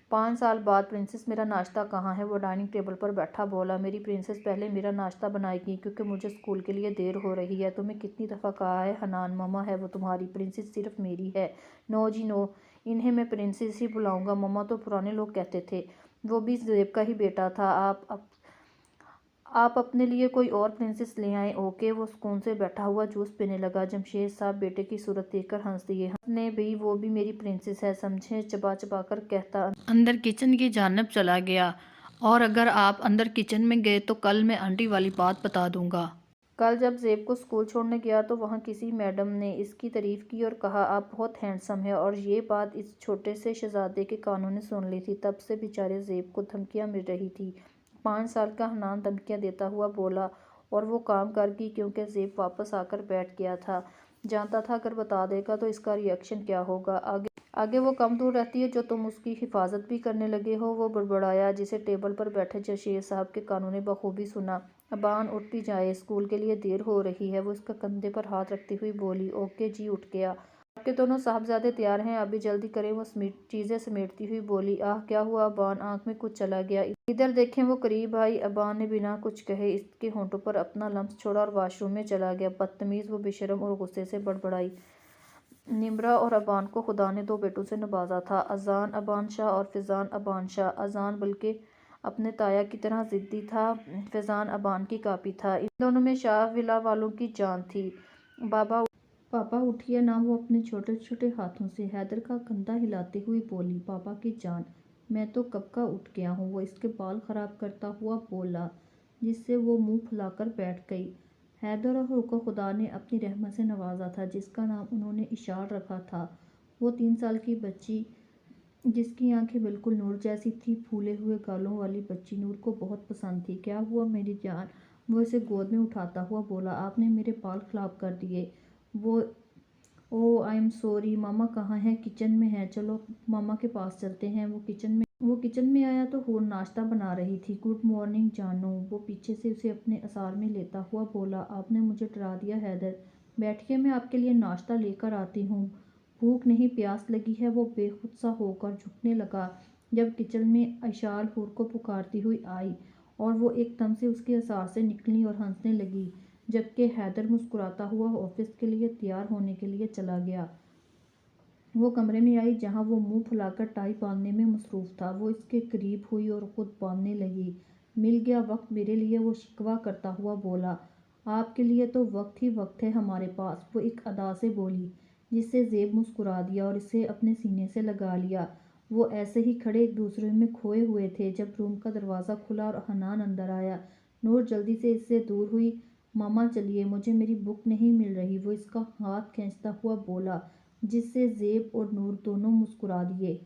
5 سال بعد پرنسس، میرا ناشتہ کہاں ہے؟ وہ ڈائننگ ٹیبل پر بیٹھا بولا۔ میری پرنسس پہلے میرا ناشتہ بنائے گی، کیونکہ مجھے اسکول کے لیے دیر ہو رہی ہے۔ تمہیں کتنی دفعہ کہا ہے حنان، مما ہے وہ تمہاری، پرنسس صرف میری ہے۔ نو جی نو، انہیں میں پرنسس ہی بلاؤں گا، مما تو پرانے لوگ کہتے تھے۔ وہ بھی زیب کا ہی بیٹا تھا۔ آپ اپنے لیے کوئی اور پرنسس لے آئیں۔ اوکے۔ وہ سکون سے بیٹھا ہوا جوس پینے لگا۔ جمشید صاحب بیٹے کی صورت دیکھ کر ہنس دیے۔ ہنسنے بھی، وہ بھی میری پرنسس ہے، سمجھے؟ چبا چبا کر کہتا اندر کچن کی جانب چلا گیا۔ اور اگر آپ اندر کچن میں گئے تو کل میں آنٹی والی بات بتا دوں گا۔ کل جب زیب کو اسکول چھوڑنے گیا تو وہاں کسی میڈم نے اس کی تعریف کی اور کہا آپ بہت ہینڈسم ہیں، اور یہ بات اس چھوٹے سے شہزادے کے کانوں نے سن لی تھی۔ تب سے بیچارے زیب کو دھمکیاں مل رہی تھی۔ 5 سال کا حنان دھمکیاں دیتا ہوا بولا، اور وہ کام کر گئی، کیونکہ زیب واپس آ کر بیٹھ گیا تھا۔ جانتا تھا اگر بتا دے گا تو اس کا ری ایکشن کیا ہوگا۔ آگے وہ کم دور رہتی ہے جو تم اس کی حفاظت بھی کرنے لگے ہو۔ وہ بڑبڑایا، جسے ٹیبل پر بیٹھے جمشید صاحب کے کانوں نے بخوبی سنا۔ ابان اٹھ بھی جائے، اسکول کے لیے دیر ہو رہی ہے۔ وہ اس کے کندھے پر ہاتھ رکھتی ہوئی بولی۔ اوکے جی، اٹھ گیا۔ آپ کے دونوں صاحبزادے تیار ہیں، ابھی جلدی کریں۔ وہ چیزیں سمیٹتی ہوئی بولی۔ آہ، کیا ہوا ابان؟ آنکھ میں کچھ چلا گیا؟ ادھر دیکھیں۔ وہ قریب آئی۔ ابان نے بنا کچھ کہے اس کے ہونٹوں پر اپنا لمس چھوڑا اور واش روم میں چلا گیا۔ بدتمیز، وہ بے شرم اور غصے سے بڑبڑائی۔ نمرہ اور ابان کو خدا نے 2 بیٹوں سے نوازا تھا، اذان ابان شاہ اور فیضان ابان شاہ۔ اذان بلکہ اپنے تایا کی طرح ضدی تھا، فیضان ابان کی کاپی تھا۔ ان دونوں میں شاہ ولا والوں کی جان تھی۔ پاپا اٹھیے نا، وہ اپنے چھوٹے چھوٹے ہاتھوں سے حیدر کا کندھا ہلاتے ہوئی بولی۔ پاپا کی جان، میں تو کب کا اٹھ گیا ہوں، وہ اس کے بال خراب کرتا ہوا بولا، جس سے وہ منہ پھلا کر بیٹھ گئی۔ حیدر اور کو خدا نے اپنی رحمت سے نوازا تھا، جس کا نام انہوں نے اشار رکھا تھا۔ وہ 3 سال کی بچی، جس کی آنکھیں بالکل نور جیسی تھیں، پھولے ہوئے گالوں والی بچی نور کو بہت پسند تھی۔ کیا ہوا میری جان؟ وہ اسے گود میں اٹھاتا ہوا بولا۔ آپ نے میرے بال خراب کر دیے۔ وہ اوہ آئی ایم سوری۔ ماما کہاں ہیں؟ کچن میں ہیں، چلو ماما کے پاس چلتے ہیں۔ وہ کچن میں آیا تو حور ناشتہ بنا رہی تھی۔ گڈ مارننگ جانو، وہ پیچھے سے اسے اپنے اثار میں لیتا ہوا بولا۔ آپ نے مجھے ڈرا دیا حیدر، بیٹھیے میں آپ کے لیے ناشتہ لے کر آتی ہوں، بھوک نہیں پیاس لگی ہے۔ وہ بے خود سا ہو کر جھکنے لگا جب کچن میں اشال حور کو پکارتی ہوئی آئی، اور وہ ایک دم سے اس کے اثار سے نکلی اور ہنسنے لگی، جبکہ حیدر مسکراتا ہوا آفس کے لیے تیار ہونے کے لیے چلا گیا۔ وہ کمرے میں آئی جہاں وہ منہ پھلا کر ٹائی باندھنے میں مصروف تھا۔ وہ اس کے قریب ہوئی اور خود باندھنے لگی۔ مل گیا وقت میرے لیے، وہ شکوہ کرتا ہوا بولا۔ آپ کے لیے تو وقت ہی وقت ہے ہمارے پاس، وہ ایک ادا سے بولی، جس سے زیب مسکرا دیا اور اسے اپنے سینے سے لگا لیا۔ وہ ایسے ہی کھڑے ایک دوسرے میں کھوئے ہوئے تھے جب روم کا دروازہ کھلا اور حنان اندر آیا۔ نور جلدی سے اس سے دور ہوئی۔ ماما چلیے، مجھے میری بک نہیں مل رہی، وہ اس کا ہاتھ کھینچتا ہوا بولا، جس سے زیب اور نور دونوں مسکرا دیے۔